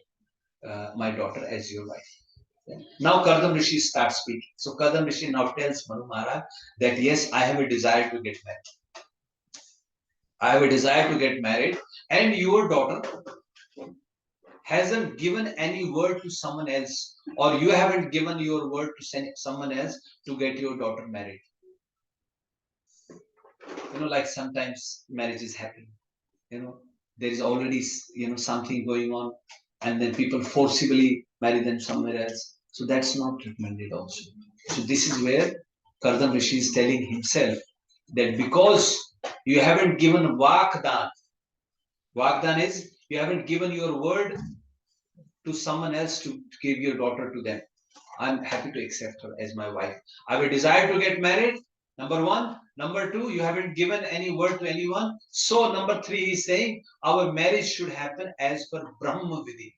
my daughter as your wife. Yeah. Now Kardama Rishi starts speaking. So Kardama Rishi now tells Manu Maharaj that yes, I have a desire to get married. I have a desire to get married, and your daughter hasn't given any word to someone else, or you haven't given your word to someone else to get your daughter married. Like sometimes marriages happen. There is already something going on, and then people forcibly marry them somewhere else. So that's not recommended also. So this is where Kardama Rishi is telling himself that because you haven't given Vakdan is you haven't given your word to someone else to give your daughter to them. I'm happy to accept her as my wife. I have a desire to get married. Number 1. Number 2, you haven't given any word to anyone. So number 3, he's saying our marriage should happen as per Brahma Vidhi.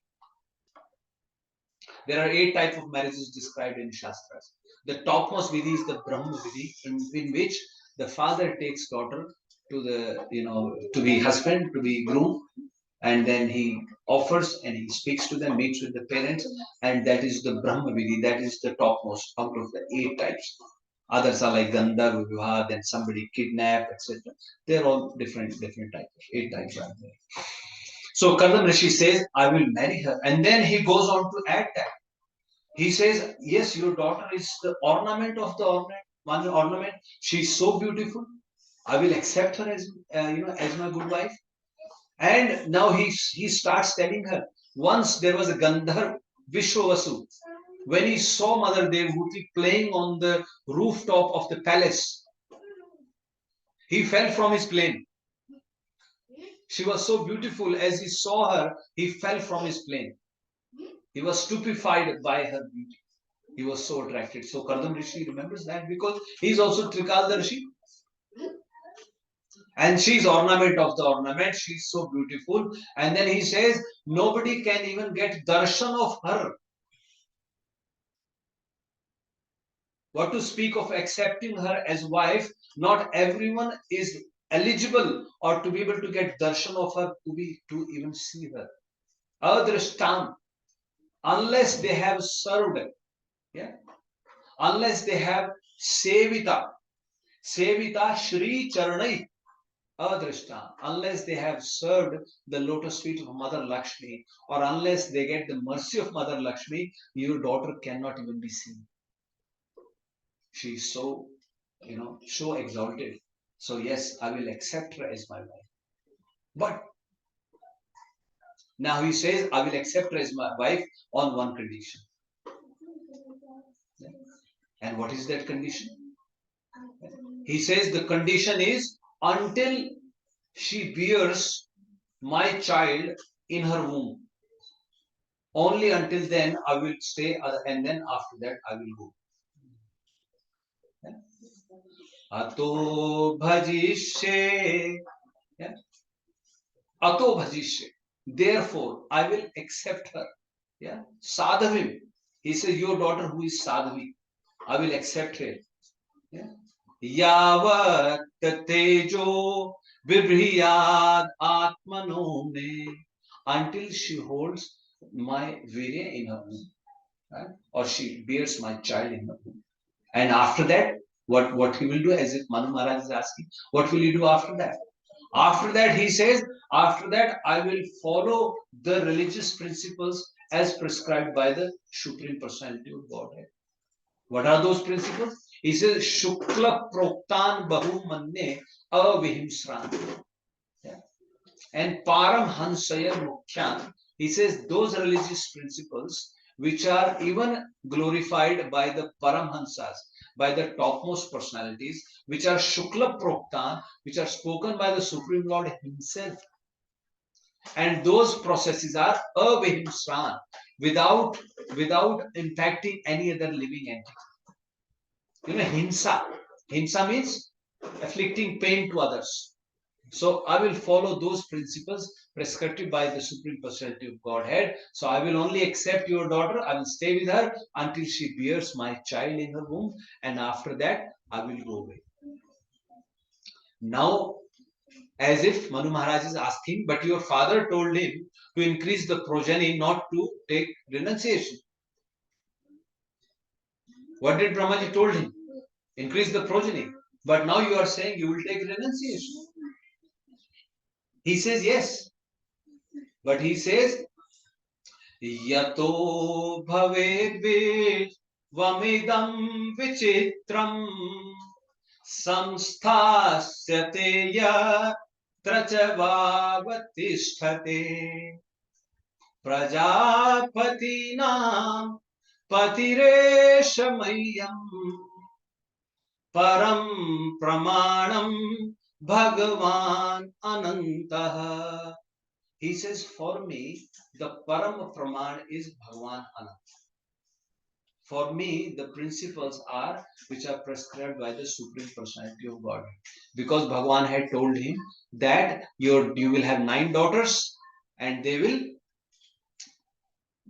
There are 8 types of marriages described in Shastras. The topmost Vidhi is the Brahma Vidhi, in which the father takes daughter to the, to be husband, to be groom, and then he offers and he speaks to them, meets with the parents, and that is the Brahma Vidhi, that is the topmost out of the 8 types. Others are like Gandharva Vivaha, then somebody kidnap, etc. They're all different types. 8 types are there. So Kardama Rishi says, I will marry her. And then he goes on to add that. He says, yes, your daughter is the ornament of the ornament. She's so beautiful. I will accept her as as my good wife. And now he starts telling her, once there was a Gandharva Vishwavasu. When he saw Mother Devahūti playing on the rooftop of the palace, he fell from his plane. She was so beautiful. As he saw her, he fell from his plane. He was stupefied by her beauty. He was so attracted. So Kardama Rishi remembers that because he is also Trikaldarshi. And she's ornament of the ornament. She's so beautiful. And then he says, nobody can even get darshan of her. What to speak of accepting her as wife? Not everyone is eligible or to be able to get darshan of her, to even see her. Adrashtam, unless they have served, unless they have sevita Shri Charanai, Adrashtam, unless they have served the lotus feet of Mother Lakshmi, or unless they get the mercy of Mother Lakshmi, your daughter cannot even be seen. She is so, so exalted. So yes, I will accept her as my wife. But now he says, I will accept her as my wife on one condition. And what is that condition? He says the condition is until she bears my child in her womb. Only until then I will stay, and then after that I will go. Ato bhajishe. Ato bhajishe. Therefore, I will accept her. Sadhavim. He says, your daughter who is Sadhavi, I will accept her. Yavat tejo vibriyad atmano me. Until she holds my virya in her womb. Right? Or she bears my child in her womb. And after that, what he will do, as if Manu Maharaj is asking, what will he do after that? After that, he says, after that, I will follow the religious principles as prescribed by the Supreme Personality of Godhead. What are those principles? He says, Shukla Proktan Bahu Manne Avihimsran. And Param Hansaya Mukhyan. He says, those religious principles which are even glorified by the Paramhansas, by the topmost personalities, which are Shukla Proktan, which are spoken by the Supreme Lord himself. And those processes are avihimsran, without impacting any other living entity. Himsa. Himsa means afflicting pain to others. So I will follow those principles prescribed by the Supreme Personality of Godhead. So I will only accept your daughter. I will stay with her until she bears my child in her womb. And after that, I will go away. Now, as if Manu Maharaj is asking, but your father told him to increase the progeny, not to take renunciation. What did Brahmaji told him? Increase the progeny. But now you are saying you will take renunciation. He says yes. But he says, Yato bhavedve vamidam vichitram samsthasyate yatra vavatishthate prajapatinam patireshamayam param pramanam bhagavan anantah. He says, for me, the param praman is Bhagavan Ananta. For me, the principles are which are prescribed by the Supreme Personality of Godhead. Because Bhagavan had told him that you will have 9 daughters and they will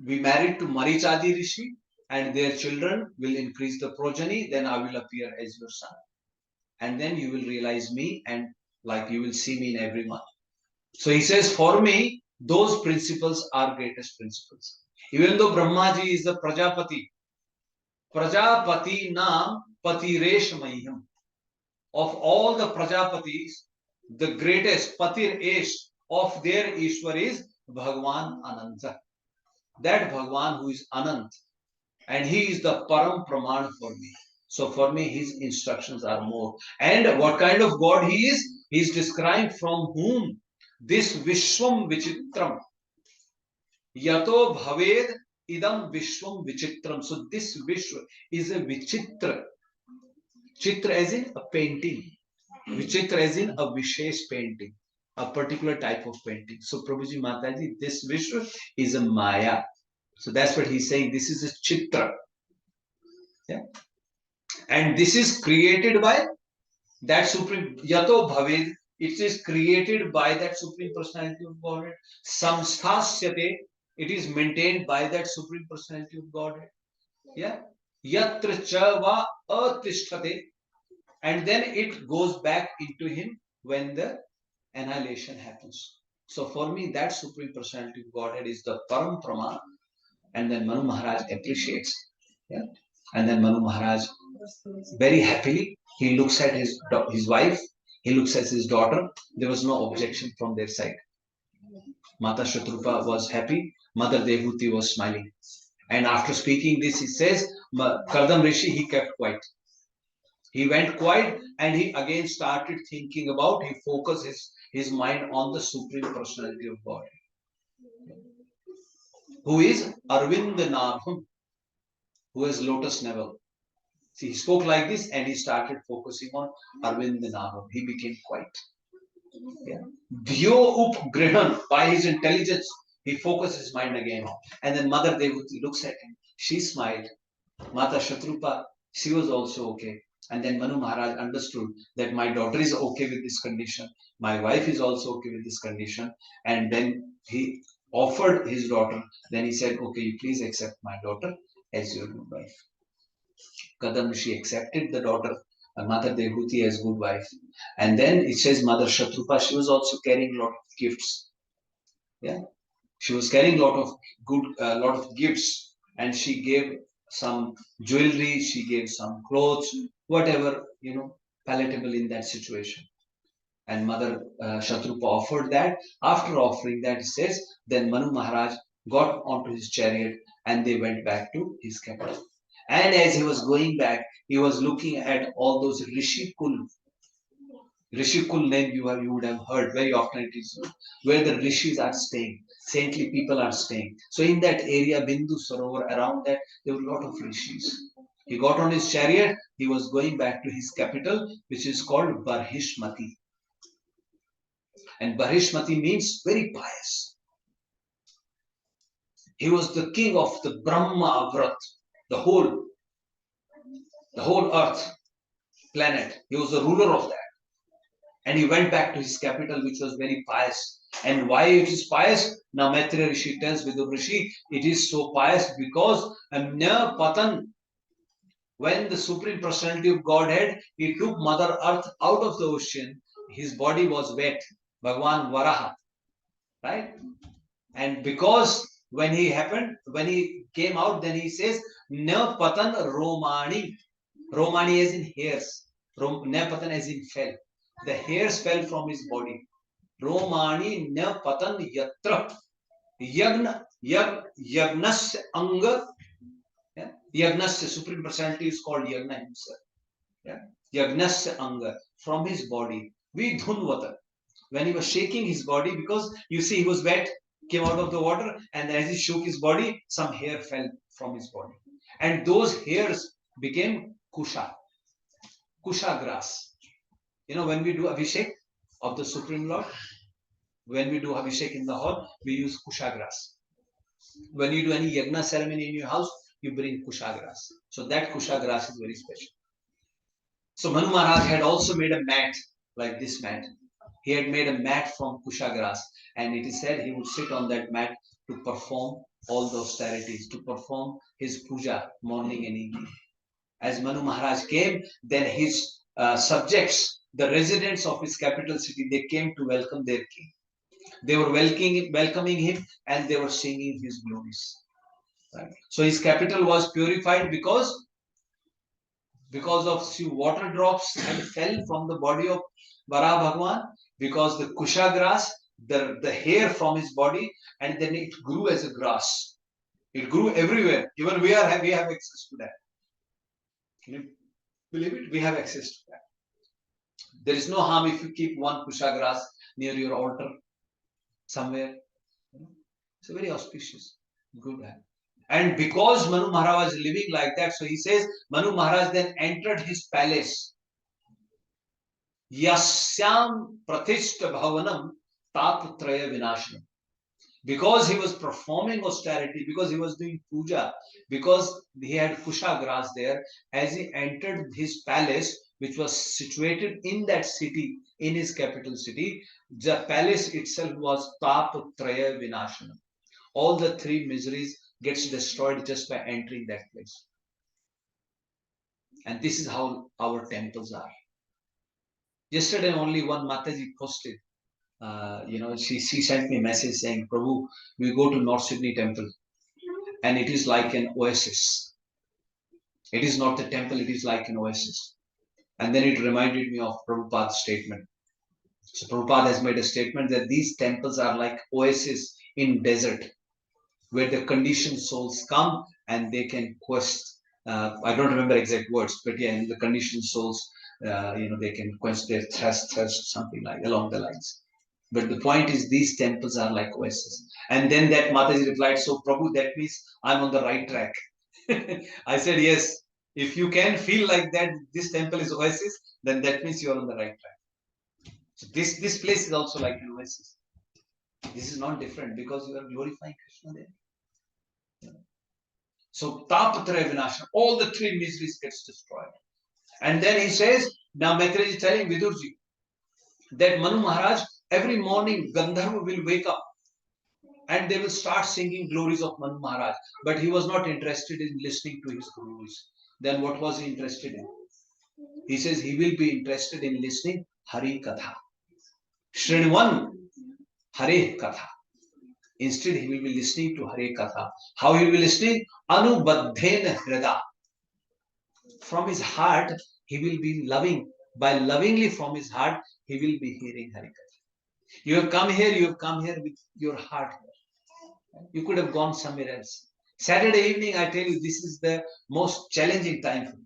be married to Marichadi Rishi and their children will increase the progeny, then I will appear as your son. And then you will realize me and like you will see me in everyone. So he says, for me, those principles are greatest principles. Even though Brahmaji is the Prajapati, Prajapati Nam Patiresh Mayam. Of all the Prajapatis, the greatest Patir Esh of their Ishwar is Bhagwan Ananta. That Bhagwan who is Anant. And he is the Param Praman for me. So for me, his instructions are more. And what kind of God he is? He is described from whom this Vishwam Vichitram. Yato Bhaved Idam Vishwam Vichitram. So this Vishwa is a Vichitra. Chitra as in a painting. Vichitra as in a Vishesh painting. A particular type of painting. So Prabhuji Mataji, this Vishwa is a Maya. So that's what he's saying. This is a Chitra. Yeah. And this is created by that Supreme Yato Bhaved. It is created by that Supreme Personality of Godhead. Samsthasyate. It is maintained by that Supreme Personality of Godhead. Yeah. Yatra cha va atisthate. And then it goes back into him when the annihilation happens. So for me, that Supreme Personality of Godhead is the Param Praman. And then Manu Maharaj appreciates. Yeah. And then Manu Maharaj very happily, he looks at his wife, he looks at his daughter. There was no objection from their side. Mata Shatrupa was happy, Mother Devahūti was smiling. And after speaking this, he says, Kardama Rishi, he kept quiet. He went quiet and he again started thinking about, he focused his mind on the Supreme Personality of God, who is Arvind Nabham, who has lotus navel. See, he spoke like this and he started focusing on Arvind Nabham. He became quiet. Yeah. Dhyo Upgrihan, by his intelligence, he focused his mind again on. And then Mother Devahūti looks at him. She smiled. Mata Shatrupa, she was also okay. And then Manu Maharaj understood that my daughter is okay with this condition. My wife is also okay with this condition. And then he offered his daughter. Then he said, okay, you please accept my daughter as your good wife. Kardama Rishi accepted the daughter, Mother Devahūti, as good wife. And then it says Mother Shatrupa, she was also carrying a lot of gifts. Yeah, she was carrying a lot of gifts, and she gave some jewelry, she gave some clothes, whatever, palatable in that situation. And Mother Shatrupa offered that. After offering that, it says, then Manu Maharaj got onto his chariot and they went back to his capital. And as he was going back, he was looking at all those Rishikul. Rishikul name you would have heard very often. It is where the rishis are staying, saintly people are staying. So in that area, Bindu Sarovar, around that, there were a lot of rishis. He got on his chariot. He was going back to his capital, which is called Barhishmati. And Barhishmati means very pious. He was the king of the Brahma Avrat, the whole earth, planet. He was the ruler of that. And he went back to his capital, which was very pious. And why it is pious? Now Maitreya Rishi tells Vidur Rishi, it is so pious because Amnya Patan, when the Supreme Personality of Godhead, he took Mother Earth out of the ocean, his body was wet. Bhagwan Varaha, right? And because when he came out, then he says, Na Patan Romani. Romani as in hairs. Na Patan as in fell. The hairs fell from his body. Romani na patan yatra. Yagnasya anga. Yeah? Yagnasya, Supreme Personality is called Yagna himself. Yeah? Yagnasya anga, from his body. Vidhunvata. When he was shaking his body, because you see he was wet, came out of the water, and as he shook his body, some hair fell from his body. And those hairs became kusha. Kusha grass. You know, when we do Abhishek of the Supreme Lord, when we do Abhishek in the hall, we use kusha grass. When you do any yagna ceremony in your house, you bring kusha grass. So that kusha grass is very special. So Manu Maharaj had also made a mat, like this mat. He had made a mat from kusha grass, and it is said he would sit on that mat to perform all the austerities, to perform his puja morning and evening. As Manu Maharaj came, then his subjects, the residents of his capital city, they came to welcome their king. They were welcoming him, and they were singing his glories. Right? So his capital was purified because of few water drops that fell from the body of Vara Bhagwan, because the kusha grass, the hair from his body, and then it grew as a grass. It grew everywhere. Even we have access to that. Can you believe it? We have access to that. There is no harm if you keep one kusha grass near your altar somewhere. It's a very auspicious, good hand. And because Manu Maharaj was living like that, so he says, Manu Maharaj then entered his palace. Yasyam Prathishta Bhavanam Taputraya Vinashanam. Because he was performing austerity, because he was doing puja, because he had kusha grass there, as he entered his palace, which was situated in that city, in his capital city, the palace itself was Taputraya Vinashanam. All the three miseries gets destroyed just by entering that place. And this is how our temples are. Yesterday only one Mataji posted, she sent me a message saying, Prabhu, we go to North Sydney temple and it is like an oasis. It is not the temple, it is like an oasis. And then it reminded me of Prabhupada's statement. So Prabhupada has made a statement that these temples are like oases in desert, where the conditioned souls come and they can quest. I don't remember exact words, but yeah, in the conditioned souls, they can quench their thirst, something like along the lines. But the point is, these temples are like oases. And then that Mataji replied, so Prabhu, that means I'm on the right track. I said, yes, if you can feel like that this temple is oasis, then that means you're on the right track. So this place is also like an oasis. This is not different because you are glorifying Krishna there. So Taputraya Vinasha, all the three miseries gets destroyed. And then he says, now Maitreya is telling Vidurji that Manu Maharaj, every morning Gandharva will wake up and they will start singing glories of Manu Maharaj. But he was not interested in listening to his glories. Then what was he interested in? He says he will be interested in listening Hari Katha. Shrinvan Hare Katha. Instead, he will be listening to Hare Katha. How he will be listening? Anubaddhena Hrida. From his heart, he will be loving. By lovingly from his heart, he will be hearing Hare Katha. You have come here with your heart. You could have gone somewhere else. Saturday evening, I tell you, this is the most challenging time for me.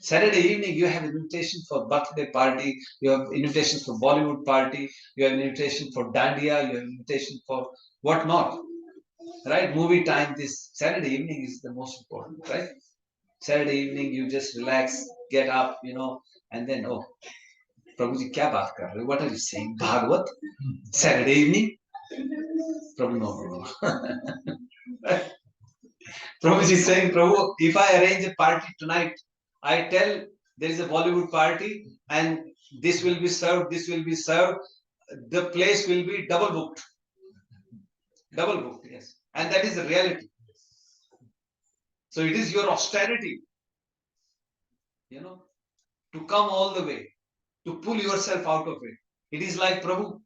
Saturday evening, you have an invitation for birthday party, you have invitations for Bollywood party, you have an invitation for Dandiya, you have an invitation for what not, right? Movie time. This Saturday evening is the most important, right? Saturday evening, you just relax, get up, and then, oh, Prabhuji, kya baat kar rahe? What are you saying? Bhagavat? Saturday evening? Prabhu, no. Prabhuji is saying, Prabhu, if I arrange a party tonight, I tell there is a Bollywood party and This will be served, this will be served. The place will be double booked. Double booked, yes. And that is the reality. So it is your austerity, to come all the way, to pull yourself out of it. It is like, Prabhu,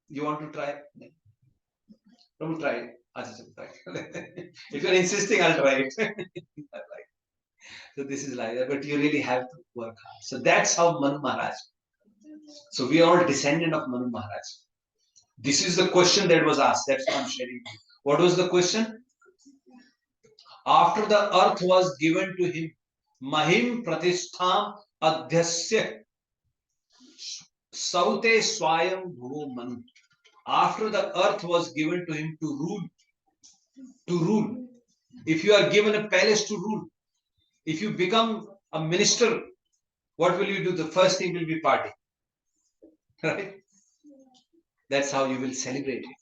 you want to try? Prabhu, try it. If you're insisting, I'll try it. So this is like that, but you really have to work hard. So that's how Manu Maharaj. So we are all descendant of Manu Maharaj. This is the question that was asked. That's what I'm sharing. What was the question? After the earth was given to him, Mahim Pratistham Adhyasya Saute Swayam Bhuvo Manu. After the earth was given to him to rule. If you are given a palace to rule, if you become a minister, what will you do? The first thing will be party. Right? That's how you will celebrate it.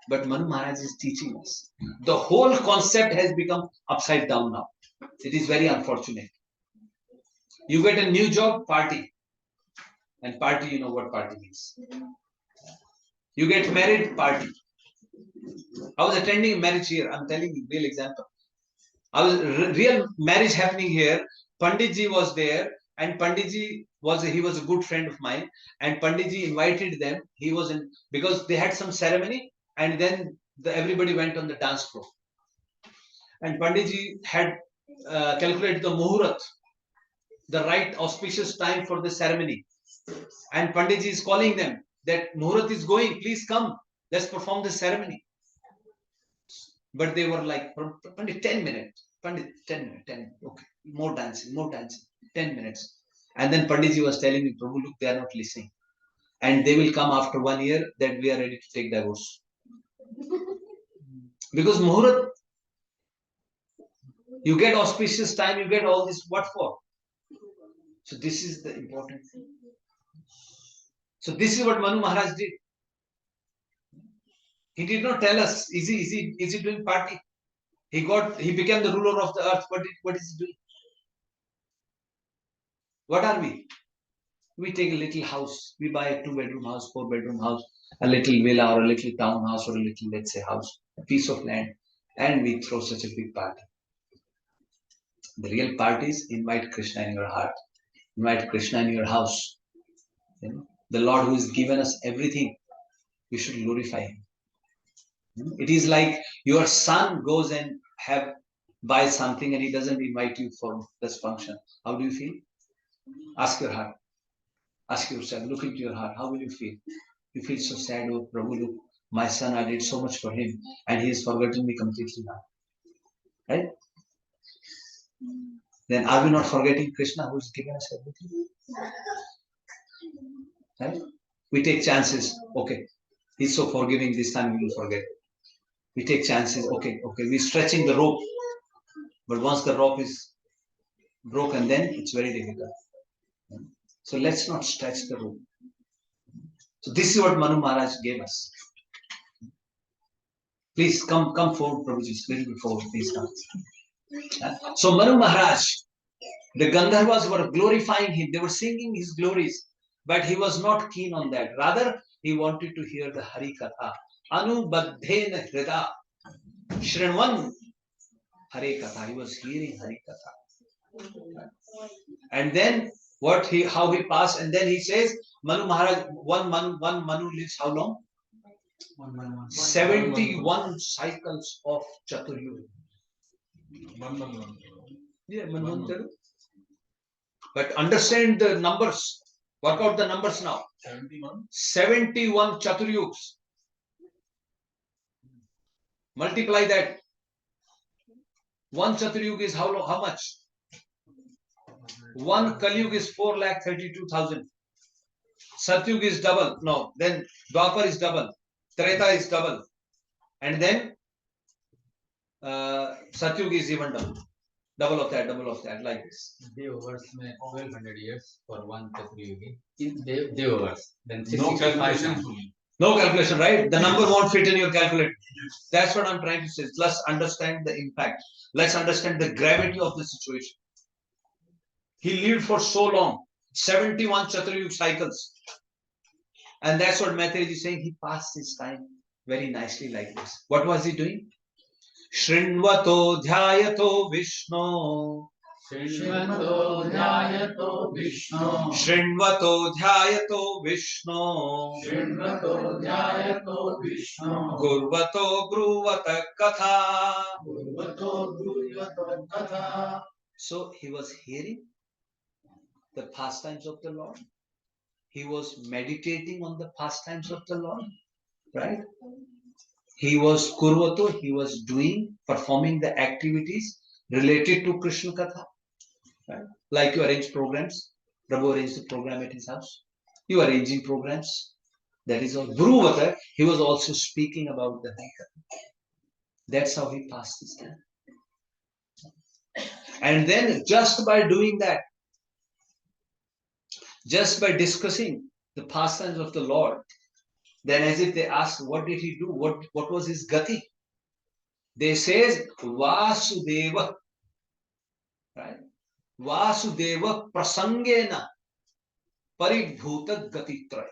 But Manu Maharaj is teaching us. The whole concept has become upside down now. It is very unfortunate. You get a new job, party. And party, you know what party means. You get married, party. I was attending a marriage here. I'm telling you, real example. Real marriage happening here. Panditji was there, and Panditji was a good friend of mine, and Panditji invited them. He was in, because they had some ceremony, and then everybody went on the dance floor. And Panditji had calculated the muhurat, the right auspicious time for the ceremony. And Panditji is calling them that muhurat is going, please come, let's perform the ceremony. But they were like, Pandit, 10 minutes. Pandit, 10 minutes, 10 minutes. Okay, more dancing, 10 minutes. And then Panditji was telling me, Prabhu, look, they are not listening. And they will come after 1 year that we are ready to take divorce. Because Muhurat, you get auspicious time, you get all this, what for? So this is the important thing. So this is what Manu Maharaj did. He did not tell us, is he doing party? He became the ruler of the earth. What is he doing? What are we? We take a little house. We buy a 2-bedroom house, 4-bedroom house, a little villa or a little townhouse or a little, let's say, house, a piece of land, and we throw such a big party. The real party is invite Krishna in your heart. Invite Krishna in your house. The Lord who has given us everything, we should glorify him. It is like your son goes and buys something and he doesn't invite you for this function. How do you feel? Ask your heart. Ask yourself. Look into your heart. How will you feel? You feel so sad. Oh, Prabhu, look, my son, I did so much for him and he has forgotten me completely now. Right? Then are we not forgetting Krishna who has given us everything? Right? We take chances. Okay, he's so forgiving, this time we will forget. We take chances. Okay, we're stretching the rope. But once the rope is broken, then it's very difficult. So let's not stretch the rope. So this is what Manu Maharaj gave us. Please come forward, Prabhuji. Little bit forward, please come. So Manu Maharaj, the Gandharvas were glorifying him. They were singing his glories. But he was not keen on that. Rather, he wanted to hear the Hari Katha. Anubaddhena Hrida Shrinvan Hari Katha. He was hearing Hari Katha. And then how he passed, and then he says, Manu Maharaj, one Manu lives how long? 71 cycles of Chaturyuga. Yeah, Manvantaru. But understand the numbers. Work out the numbers now. 71 Chaturyugas. Multiply that. One Chaturyuga is how much? One Kalyuga is 4,32,000. Satyuga is double. No, then Dwapar is double. Treta is double. And then Satyuga is even double. Double of that, like this. Devavars में 1200 years for one Chaturyugi. In Devavars. Then no calculation. No calculation, right? The number won't fit in your calculator. That's what I'm trying to say. Let's understand the impact. Let's understand the gravity of the situation. He lived for so long. 71 Chaturayug cycles. And that's what Maitreya is saying. He passed his time very nicely like this. What was he doing? Shrinvato dhyayato Vishnu. Śrīmado dhyayato Vishnu. Shrinvato dhyayato Vishnu. Śrīmado dhyayato Vishnu. Gurvato gruvata katha. Gurvato Gurvato Katha. So he was hearing the pastimes of the Lord. He was meditating on the pastimes of the Lord, right? He was kurvato, he was performing the activities related to Krishna Katha, right? Like you arrange programs. Prabhu arranged the program at his house. You arranging programs. That is all. Guruvata, he was also speaking about the Katha. That's how he passed his time. And then just by doing that, just by discussing the pastimes of the Lord, then as if they asked, what did he do? What was his gati? They says, Vasudeva, right? Vasudeva prasangena paribhuta gatitraya.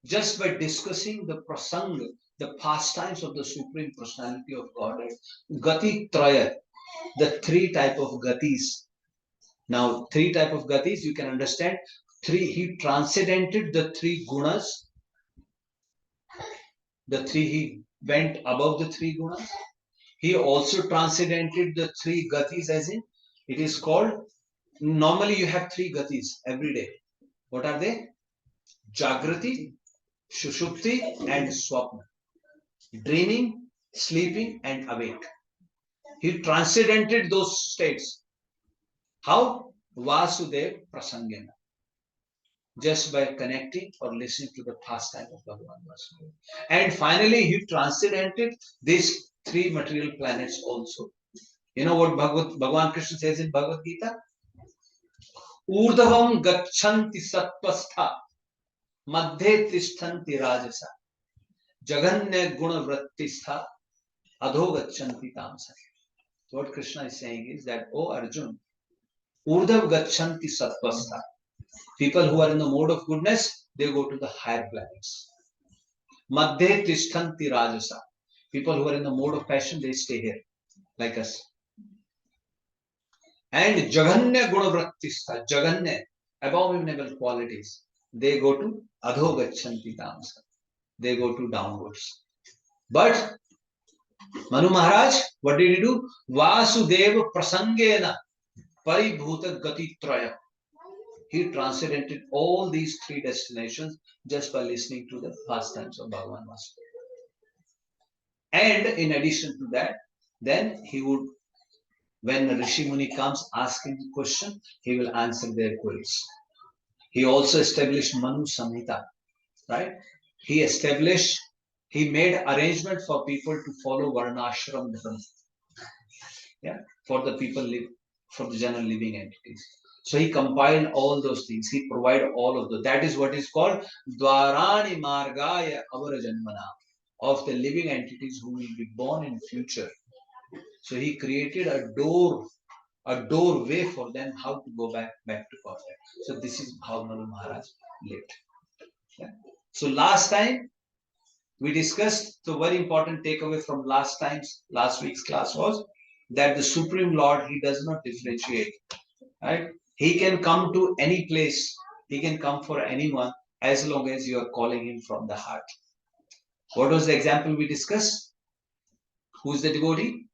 Just by discussing the prasanga, the pastimes of the Supreme Personality of Godhead, gatitraya, the three type of gatis. Now, three type of gatis, you can understand. He transcendented the three gunas. He went above the three gunas. He also transcendented the three gatis, as in, it is called, normally you have three gatis every day. What are they? Jagrati, Shushupti, and Swapna. Dreaming, sleeping, and awake. He transcendented those states. How? Vasudev Prasangena. Just by connecting or listening to the pastime of Bhagavan Vasudeva. And finally, he transcendented these three material planets also. You know what Bhagavan Krishna says in Bhagavad Gita? Urdhavam gachanti sattvastha madhe tishtanti rajasa jaganya guna vrattistha adho gachanti tamsa. What Krishna is saying is that, oh Arjun, Urdhav gachanti sattvastha. People who are in the mode of goodness, they go to the higher planets. Madhe tishtanti rajasa. People who are in the mode of passion, they stay here, like us. And jaganya guna vrattistha, jaganya, abominable qualities, they go to adho gachanti tamsa. They go to downwards. But Manu Maharaj, what did he do? Vasudeva prasangena paribhuta gatitraya. He transcendented all these three destinations just by listening to the pastimes of Bhagavan Vasudeva. And in addition to that, then he would, when Rishi Muni comes asking the question, he will answer their queries. He also established Manu Samhita, right? He made arrangement for people to follow Varnashram Dharma. Yeah, for the people for the general living entities. So he compiled all those things. He provided all of those. That is what is called Dvarani Margaya Avarajanmana, of the living entities who will be born in future. So he created a doorway for them how to go back to Godhead. So this is how Manu Maharaj lived. Yeah. So last time we discussed the very important takeaway from last week's class was that the Supreme Lord, he does not differentiate. Right? He can come to any place. He can come for anyone as long as you are calling him from the heart. What was the example we discussed? Who is the devotee?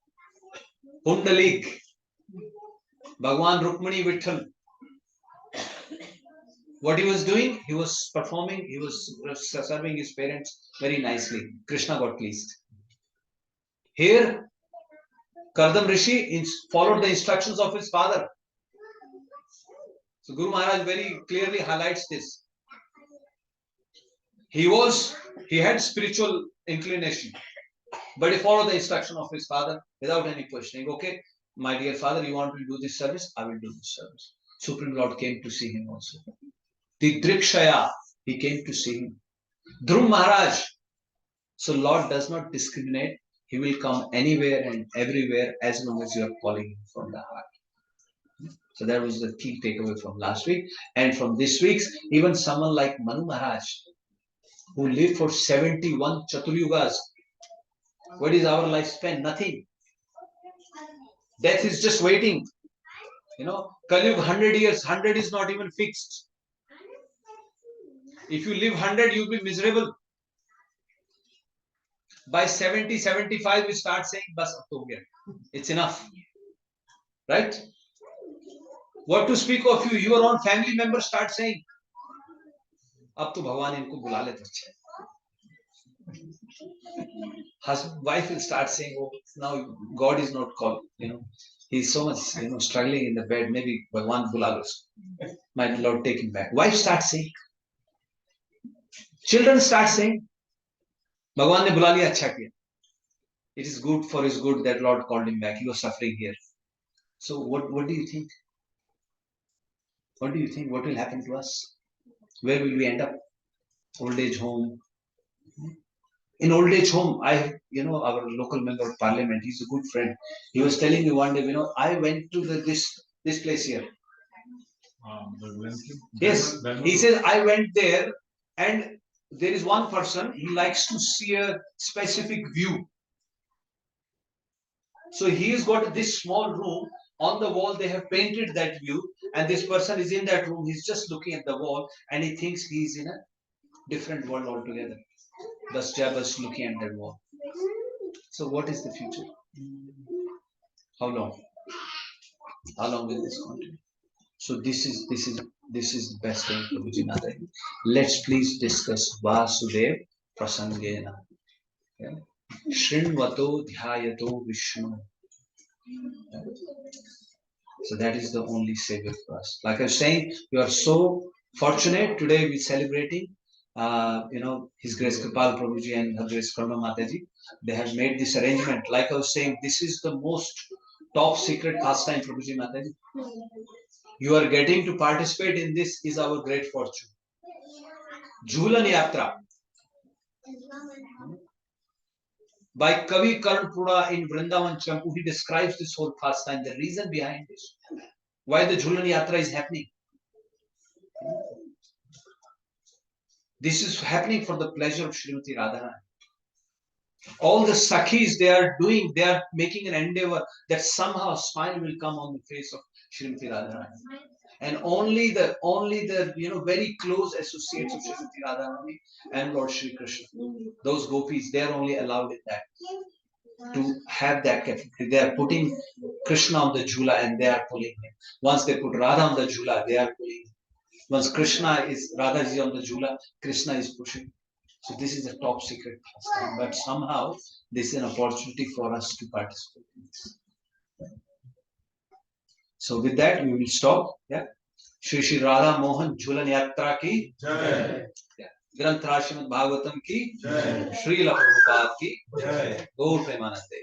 Pundalik. Bhagwan Rukmani Vitthal. What he was doing? He was performing, he was serving his parents very nicely. Krishna got pleased. Here, Kardama Rishi followed the instructions of his father. So Guru Maharaj very clearly highlights this. He had spiritual inclination, but he followed the instruction of his father without any questioning. Okay, my dear father, you want to do this service? I will do this service. Supreme Lord came to see him also. Didrikshaya, he came to see him. Dhruv Maharaj. So Lord does not discriminate. He will come anywhere and everywhere as long as you are calling him from the heart. So that was the key takeaway from last week. And from this week's, even someone like Manu Maharaj, who lived for 71 Chaturyugas. What is our lifespan? Nothing. Death is just waiting. You know, Kali Yuga 100 years, 100 is not even fixed. If you live 100, you'll be miserable. By 70, 75, we start saying, Bas, ab to ho gaya. It's enough. Right? What to speak of you, your own family members start saying, ab to Bhagwan inko bula le to achha hai. Husband, wife will start saying, oh, now God is not called, you know. He's so much, you know, struggling in the bed. Maybe Bhagwan bula lo. My Lord, take him back. Wife starts saying. Children start saying, Bhagwan ne bula liya, अच्छा किया. It is good for his good that Lord called him back. He was suffering here. So what do you think? What do you think? What will happen to us? Where will we end up? Old age home. In old age home, you know, our local member of parliament, he's a good friend. He was telling me one day, you know, I went to this place here. Yes, he says, I went there and there is one person, he likes to see a specific view. So he's got this small room. On the wall, they have painted that view, and this person is in that room. He's just looking at the wall, and he thinks he's in a different world altogether. Just looking at that wall. So, what is the future? How long? How long will this continue? So, this is the best thing for Vijayanath. Let's please discuss Vasudev Prasangena. Yeah? Shrinvato Dhyayato Vishnu. So that is the only savior for us. Like I was saying, you are so fortunate. Today we're celebrating, you know, His Grace Kripal Prabhuji and Her Grace Kardama Mataji. They have made this arrangement. Like I was saying, this is the most top secret pastime for Prabhuji Mataji. You are getting to participate in this is our great fortune. Jhulan Yatra. By Kavi Karnpura in Vrindavan Champu, he describes this whole pastime, the reason behind this, why the Jhulan Yatra is happening. This is happening for the pleasure of Srimati Radharani. All the Sakhis they are making an endeavor that somehow a smile will come on the face of Srimati Radharani. And only the you know very close associates of Srimati Radharani and Lord Shri Krishna, those gopis, they are only allowed in that, to have that capability. They are putting Krishna on the jhula and they are pulling him. Once they put Radha on the jhula, they are pulling him. Once Radha is on the jhula, Krishna is pushing. So this is a top secret pastime. But somehow this is an opportunity for us to participate in this. So with that we will stop. Yeah. Shri Shri Radha Mohan Jhulan Yatra ki Jai. Yeah. Granth Śrīmad-Bhāgavatam ki Jai. Srila Prabhupada ki Jai. Gaur Premanande.